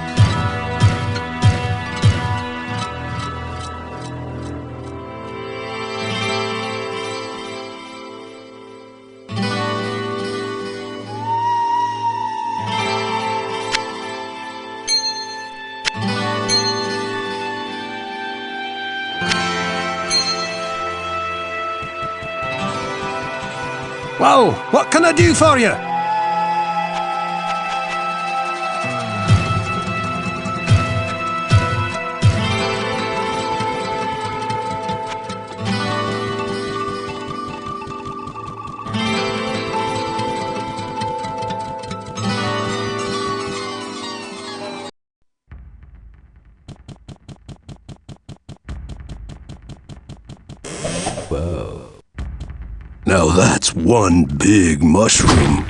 Whoa, what can I do for you? Now that's one big mushroom.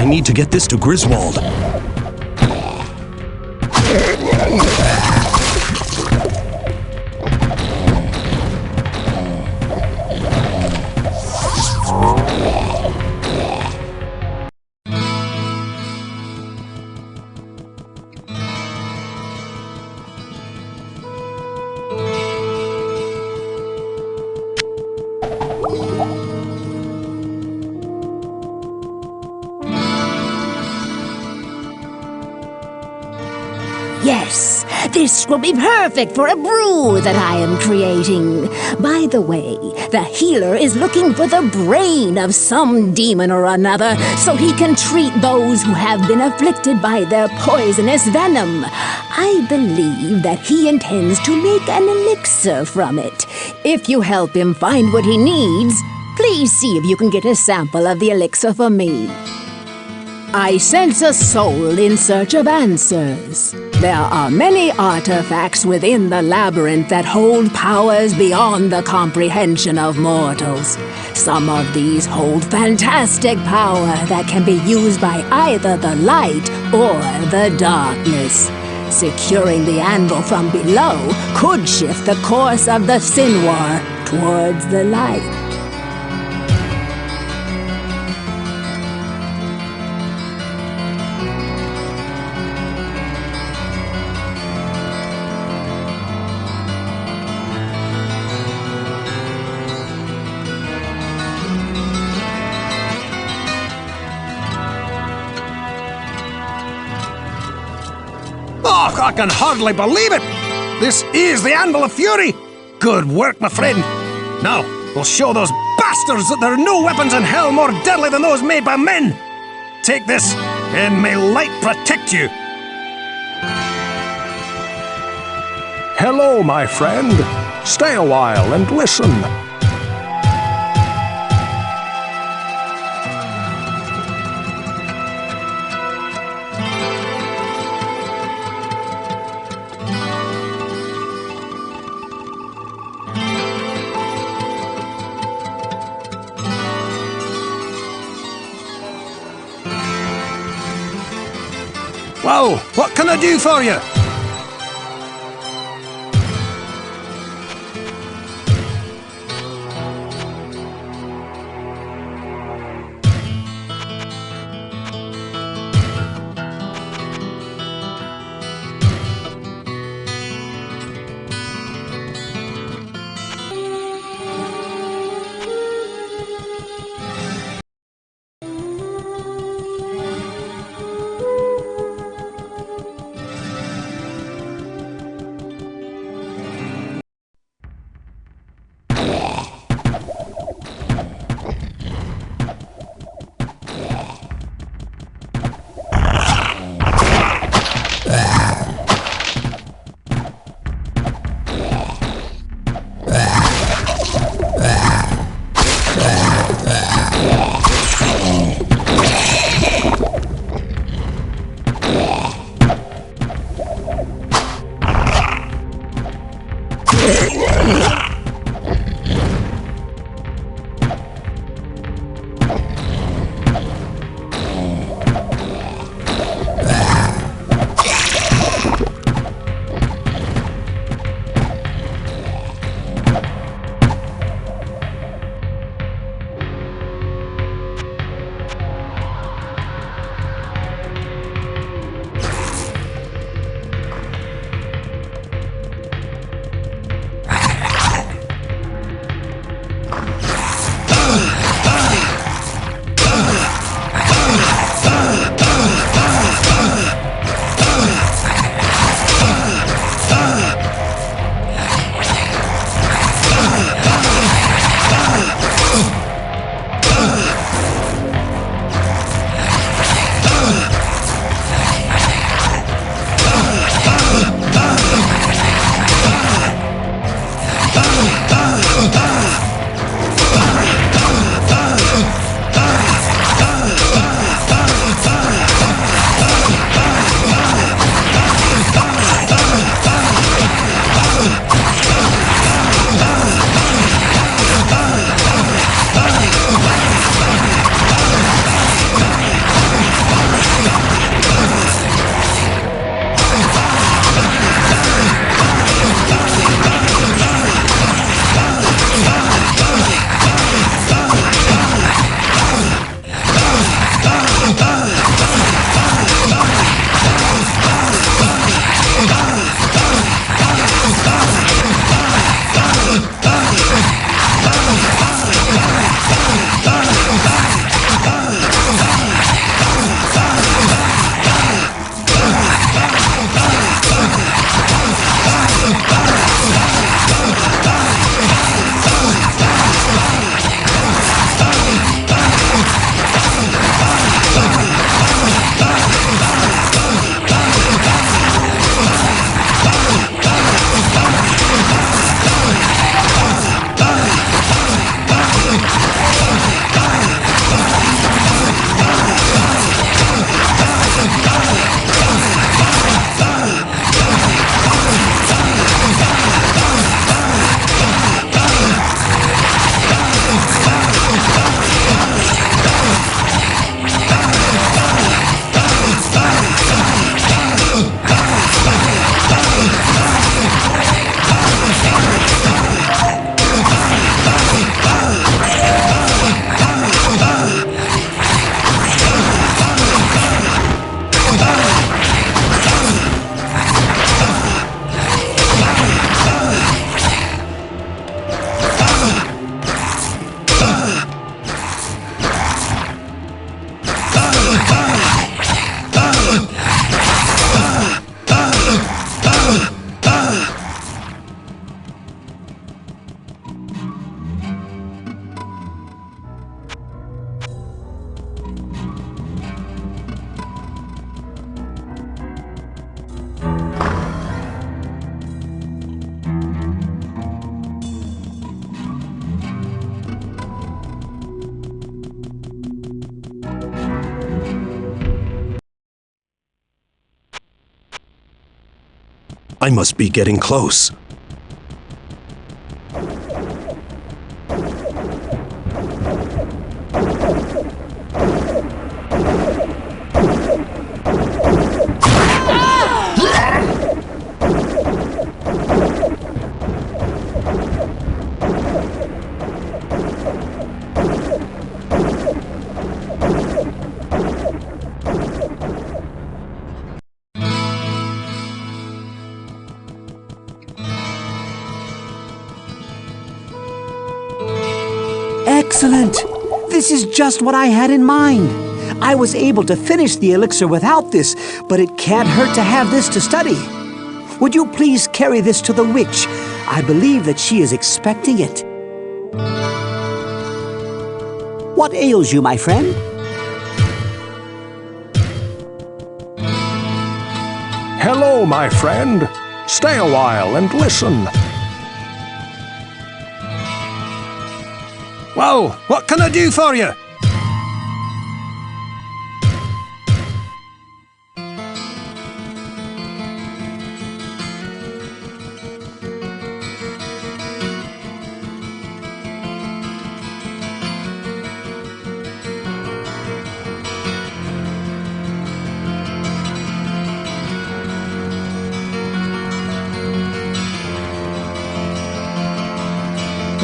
I need to get this to Griswold. Yes, this will be perfect for a brew that I am creating. By the way, the healer is looking for the brain of some demon or another so he can treat those who have been afflicted by their poisonous venom. I believe that he intends to make an elixir from it. If you help him find what he needs, please see if you can get a sample of the elixir for me. I sense a soul in search of answers. There are many artifacts within the labyrinth that hold powers beyond the comprehension of mortals. Some of these hold fantastic power that can be used by either the light or the darkness. Securing the anvil from below could shift the course of the Sin War towards the light. Oh, I can hardly believe it! This is the Anvil of Fury! Good work, my friend! Now, we'll show those bastards that there are no weapons in hell more deadly than those made by men! Take this, and may light protect you! Hello, my friend. Stay a while and listen. Well, what can I do for you? I must be getting close. Excellent! This is just what I had in mind. I was able to finish the elixir without this, but it can't hurt to have this to study. Would you please carry this to the witch? I believe that she is expecting it. What ails you, my friend? Hello, my friend. Stay a while and listen. Whoa, what can I do for you?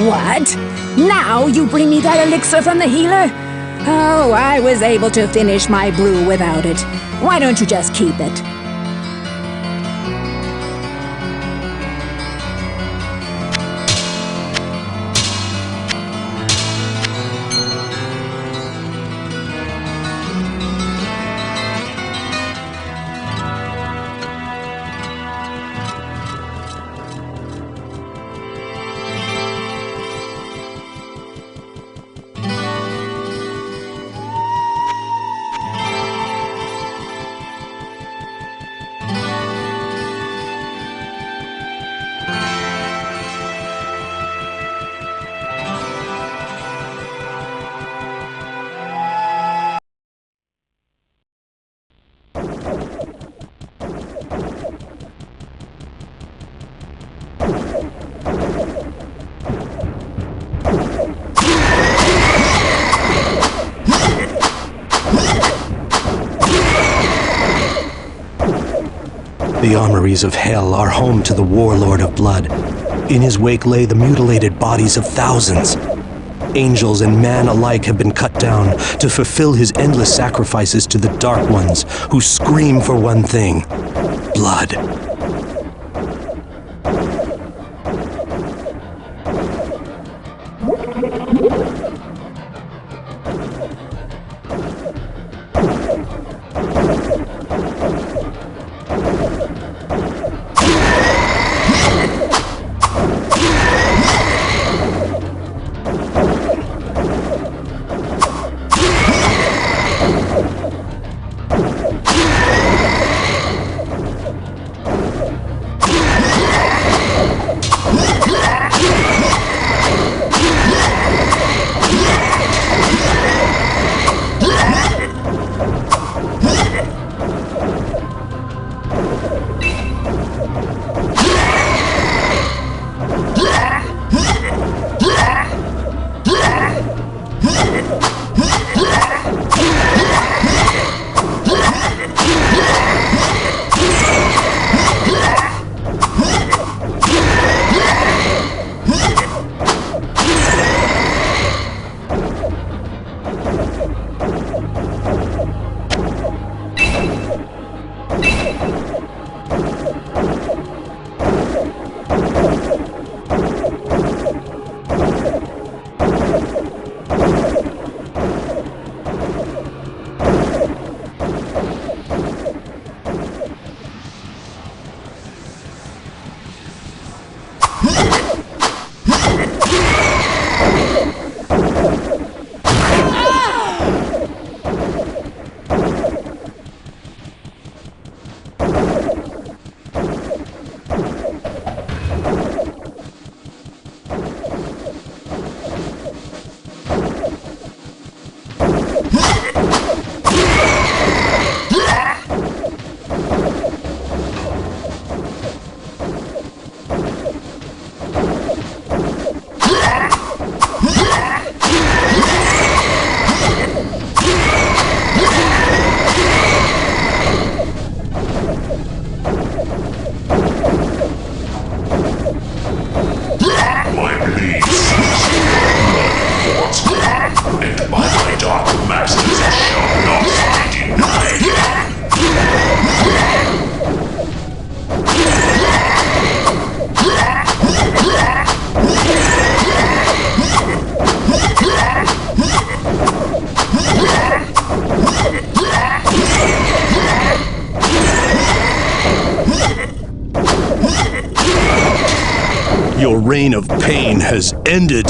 What? Now you bring me that elixir from the healer? Oh, I was able to finish my brew without it. Why don't you just keep it? The armories of hell are home to the warlord of blood. In his wake lay the mutilated bodies of thousands. Angels and man alike have been cut down to fulfill his endless sacrifices to the Dark Ones, who scream for one thing: blood. Your reign of pain has ended.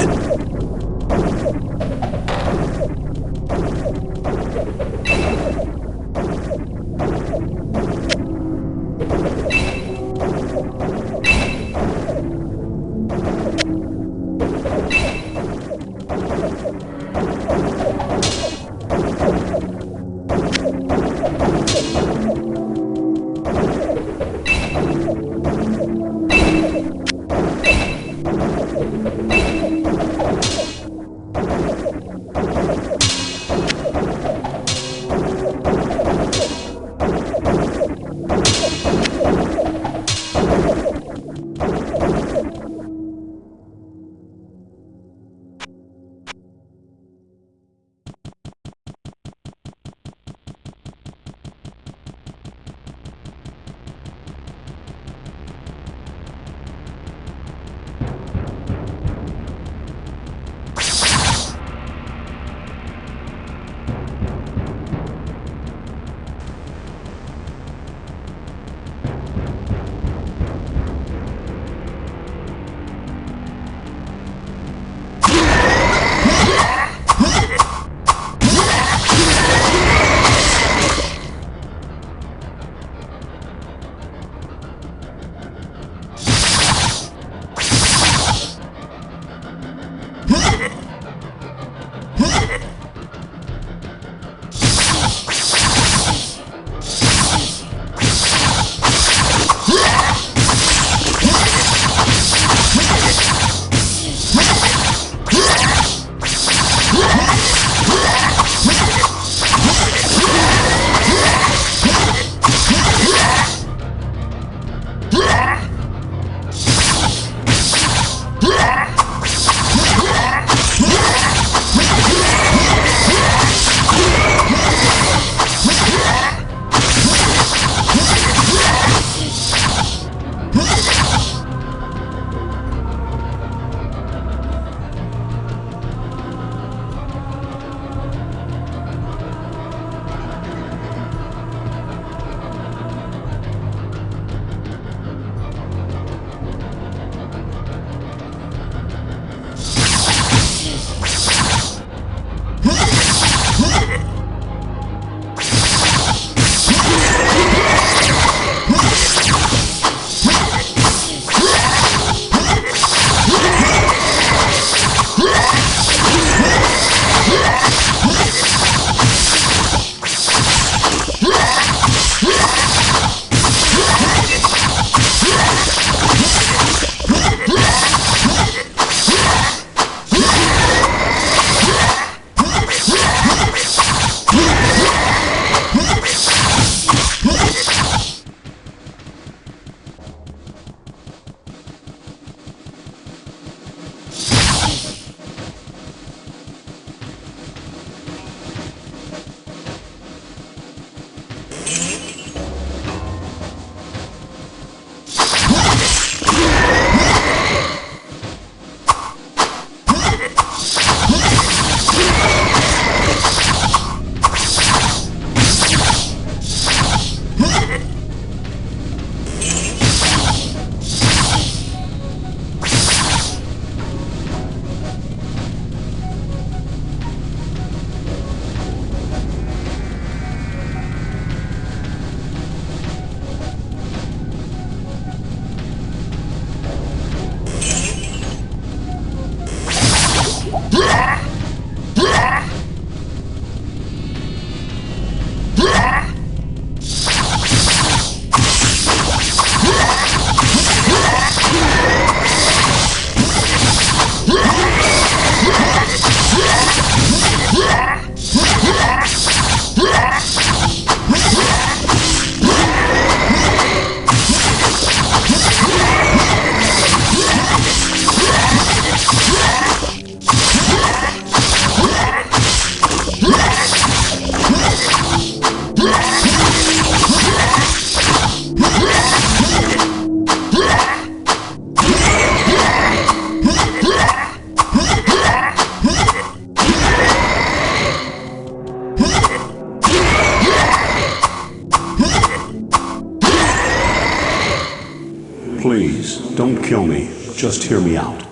Please, don't kill me. just hear me out.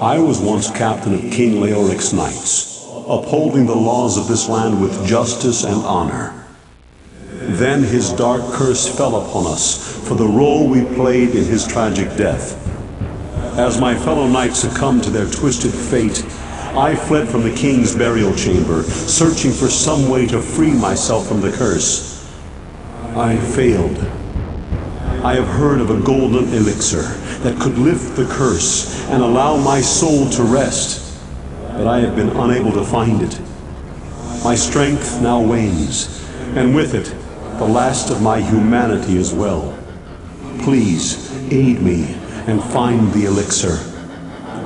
I was once captain of King Leoric's knights, upholding the laws of this land with justice and honor. Then his dark curse fell upon us for the role we played in his tragic death. As my fellow knights succumbed to their twisted fate, I fled from the king's burial chamber, searching for some way to free myself from the curse. I failed. I have heard of a golden elixir that could lift the curse and allow my soul to rest, but I have been unable to find it. My strength now wanes, and with it, the last of my humanity as well. Please aid me and find the elixir.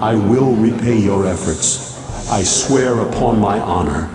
I will repay your efforts. I swear upon my honor.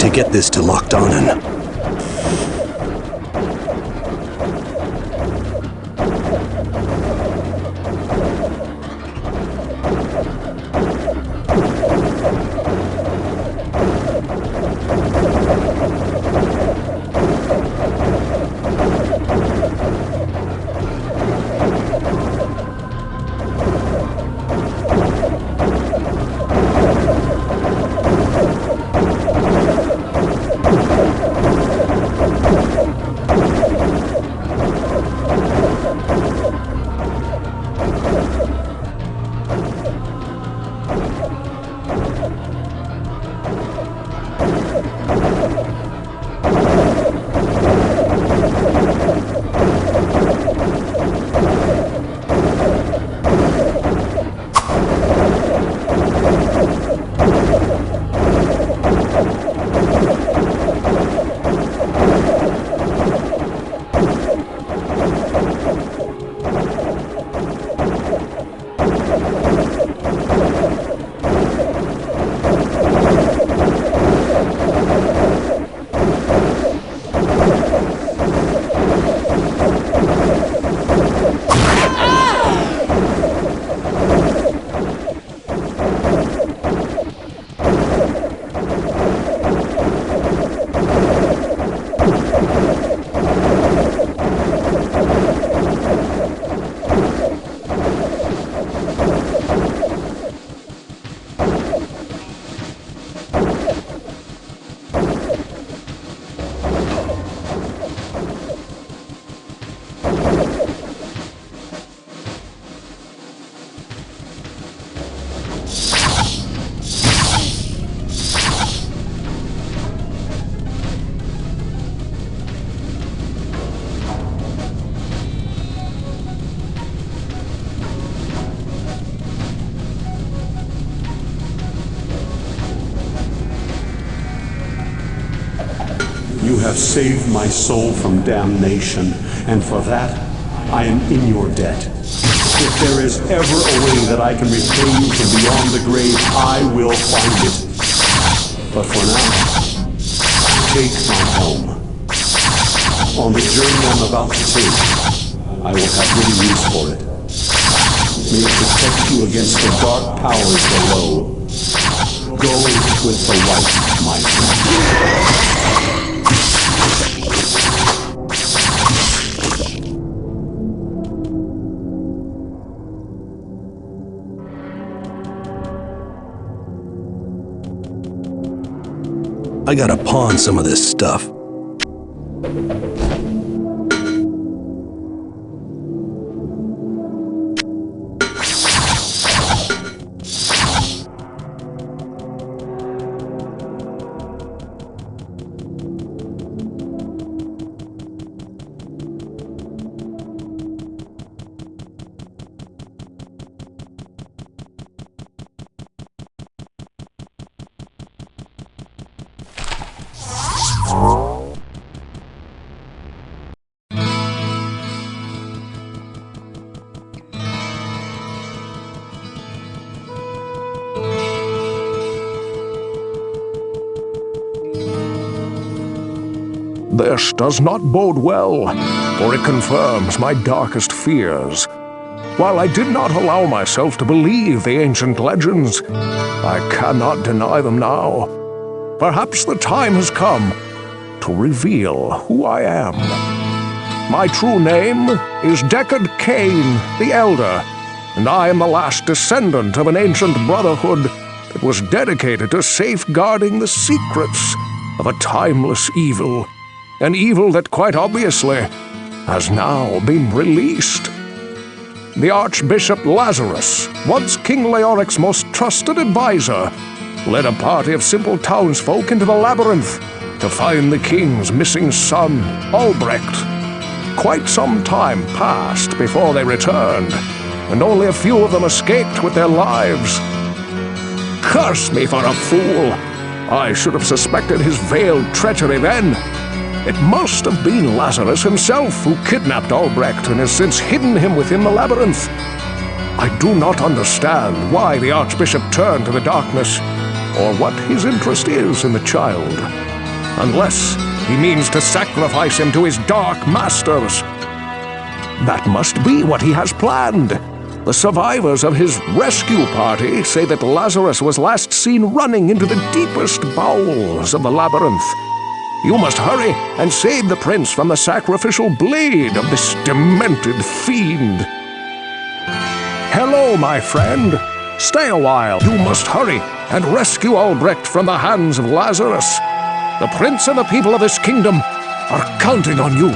to get this to Lochdonnen. You have saved my soul from damnation, and for that, I am in your debt. If there is ever a way that I can repay you from beyond the grave, I will find it. But for now, take my helm. On the journey I'm about to take, I will have little use for it. May it protect you against the dark powers below. Go with the light, my friend. I gotta pawn some of this stuff. This does not bode well, for it confirms my darkest fears. While I did not allow myself to believe the ancient legends, I cannot deny them now. Perhaps the time has come to reveal who I am. My true name is Deckard Cain the Elder, and I am the last descendant of an ancient brotherhood that was dedicated to safeguarding the secrets of a timeless evil. An evil that quite obviously has now been released. The Archbishop Lazarus, once King Leoric's most trusted advisor, led a party of simple townsfolk into the labyrinth to find the king's missing son, Albrecht. Quite some time passed before they returned, and only a few of them escaped with their lives. Curse me for a fool! I should have suspected his veiled treachery then. It must have been Lazarus himself who kidnapped Albrecht and has since hidden him within the labyrinth. I do not understand why the Archbishop turned to the darkness, or what his interest is in the child. unless he means to sacrifice him to his dark masters. That must be what he has planned. The survivors of his rescue party say that Lazarus was last seen running into the deepest bowels of the labyrinth. You must hurry and save the prince from the sacrificial blade of this demented fiend. Hello, my friend. Stay a while. You must hurry and rescue Albrecht from the hands of Lazarus. The prince and the people of this kingdom are counting on you.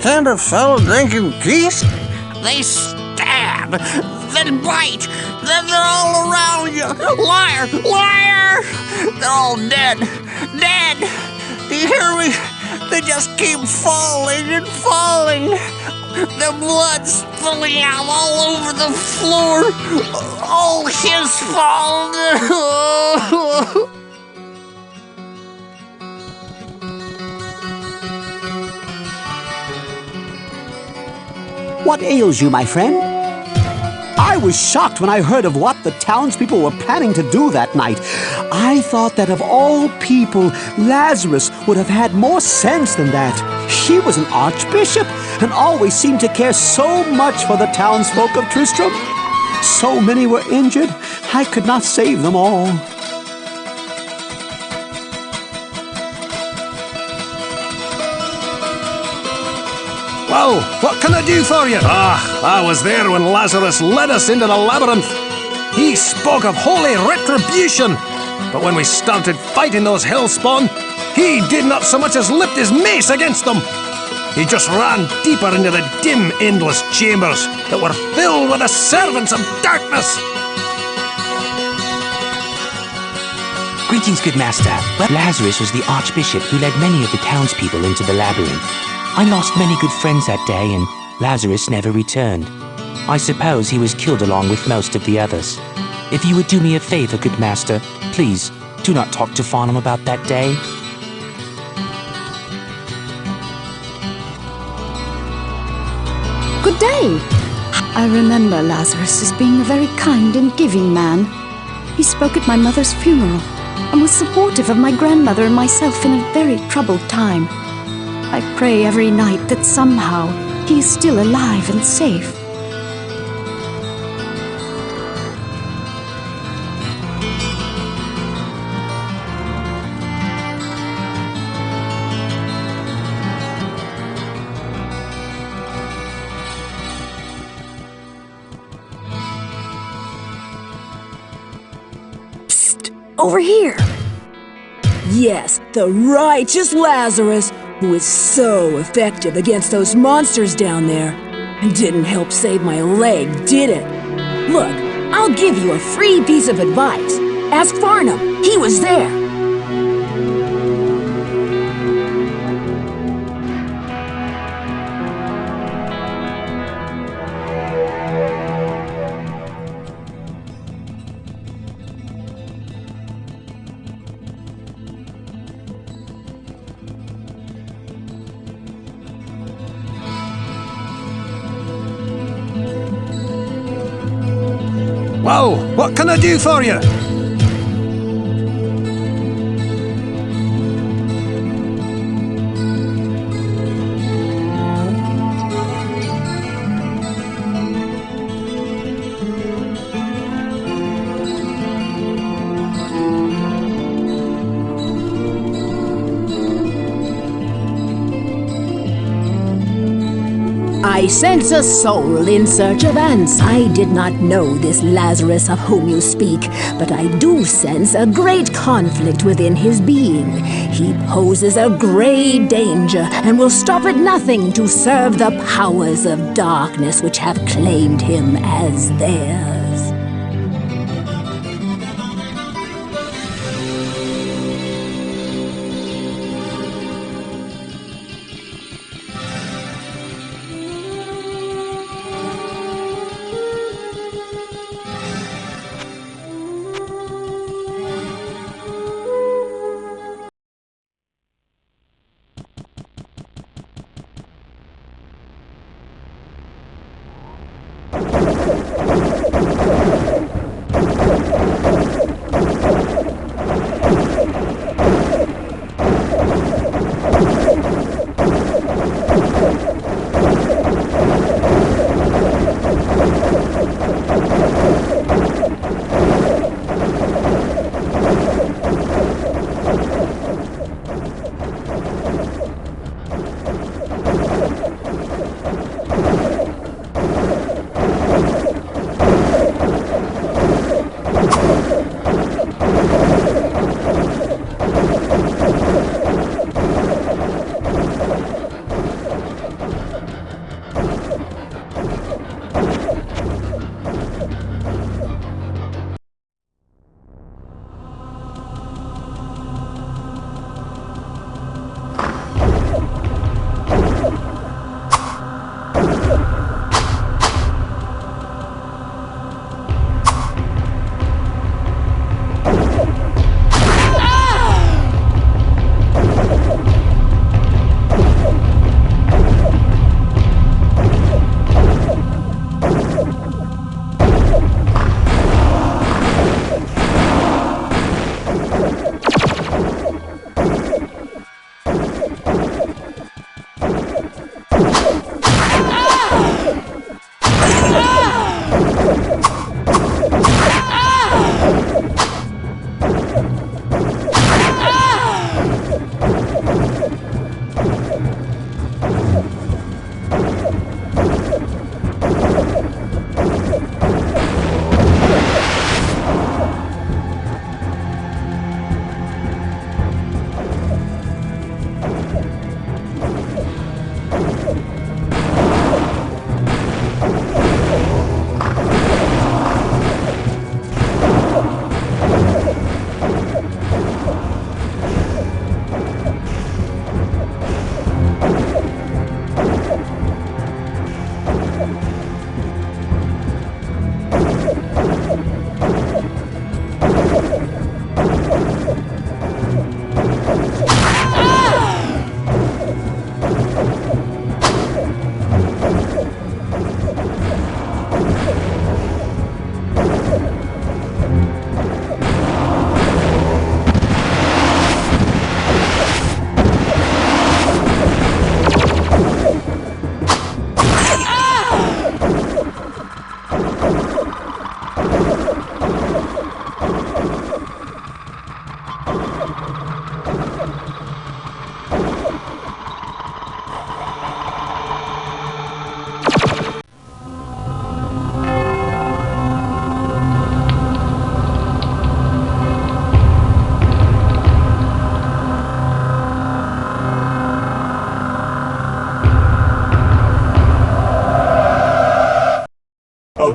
Can't a fellow drinking peace? They stab, then bite, then they're all around you. Liar! Liar! They're all dead. Dead! Do you hear me? They just keep falling and falling. The blood's spilling out all over the floor. All his fault. What ails you, my friend? I was shocked when I heard of what the townspeople were planning to do that night. I thought that of all people, Lazarus would have had more sense than that. He was an archbishop and always seemed to care so much for the townsfolk of Tristram. So many were injured, I could not save them all. Well, what can I do for you? I was there when Lazarus led us into the labyrinth. He spoke of holy retribution. But when we started fighting those hellspawn, he did not so much as lift his mace against them. He just ran deeper into the dim, endless chambers that were filled with the servants of darkness. Greetings, good master. Well, Lazarus was the archbishop who led many of the townspeople into the labyrinth. I lost many good friends that day, and Lazarus never returned. I suppose he was killed along with most of the others. If you would do me a favor, good master, please do not talk to Farnham about that day. Good day. I remember Lazarus as being a very kind and giving man. He spoke at my mother's funeral and was supportive of my grandmother and myself in a very troubled time. I pray every night that somehow he is still alive and safe. Psst! Over here! Yes, the righteous Lazarus, who is so effective against those monsters down there. And didn't help save my leg, did it? Look, I'll give you a free piece of advice. Ask Farnham. He was there. Well, what can I do for you? I sense a soul in search of ants. I did not know this Lazarus of whom you speak, but I do sense a great conflict within his being. He poses a great danger and will stop at nothing to serve the powers of darkness which have claimed him as theirs.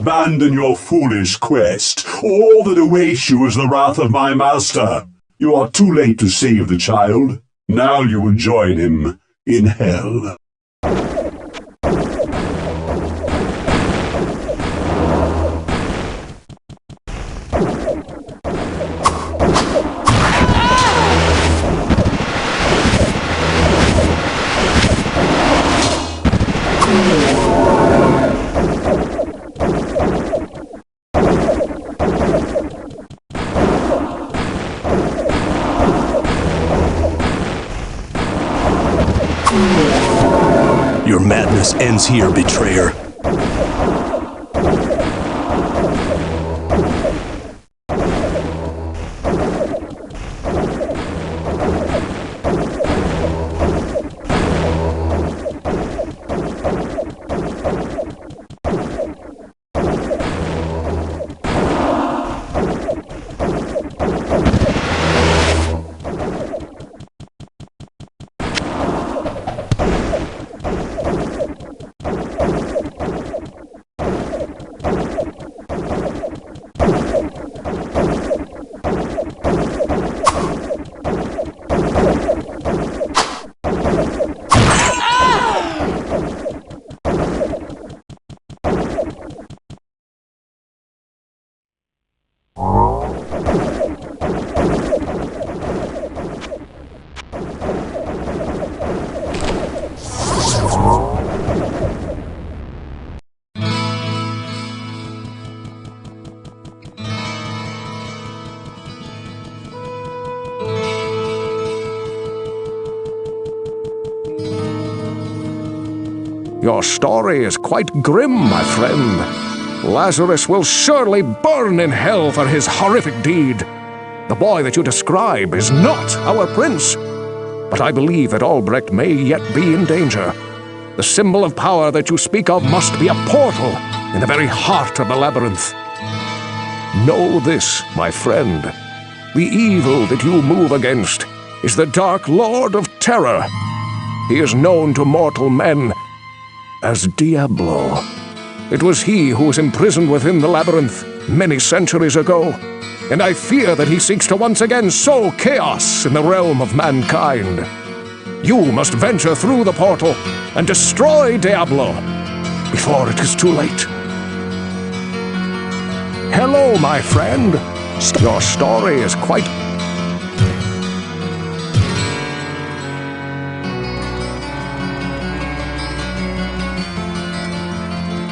Abandon your foolish quest. All that awaits you is the wrath of my master. You are too late to save the child. Now you will join him in hell. Your madness ends here, betrayer. Your story is quite grim, my friend. Lazarus will surely burn in hell for his horrific deed. The boy that you describe is not our prince. But I believe that Albrecht may yet be in danger. The symbol of power that you speak of must be a portal in the very heart of the labyrinth. Know this, my friend. The evil that you move against is the Dark Lord of Terror. He is known to mortal men as Diablo. It was he who was imprisoned within the labyrinth many centuries ago, and I fear that he seeks to once again sow chaos in the realm of mankind. You must venture through the portal and destroy Diablo before it is too late. Hello, my friend. Your story is quite...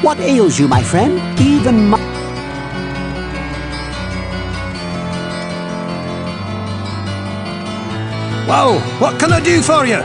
What ails you, my friend? Even my... Whoa, what can I do for you?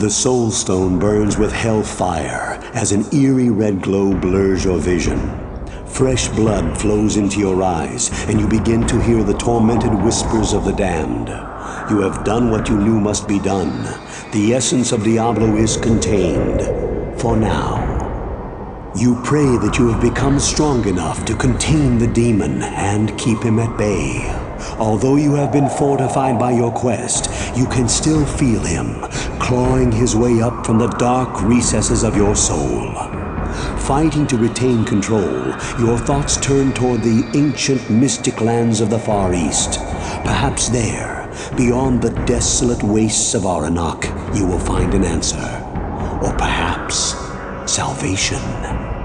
The Soul Stone burns with hellfire as an eerie red glow blurs your vision. Fresh blood flows into your eyes, and you begin to hear the tormented whispers of the damned. You have done what you knew must be done. The essence of Diablo is contained. For now. You pray that you have become strong enough to contain the demon and keep him at bay. Although you have been fortified by your quest, you can still feel him, clawing his way up from the dark recesses of your soul. Fighting to retain control, your thoughts turn toward the ancient mystic lands of the Far East. Perhaps there, beyond the desolate wastes of Aranok, you will find an answer. Or perhaps salvation.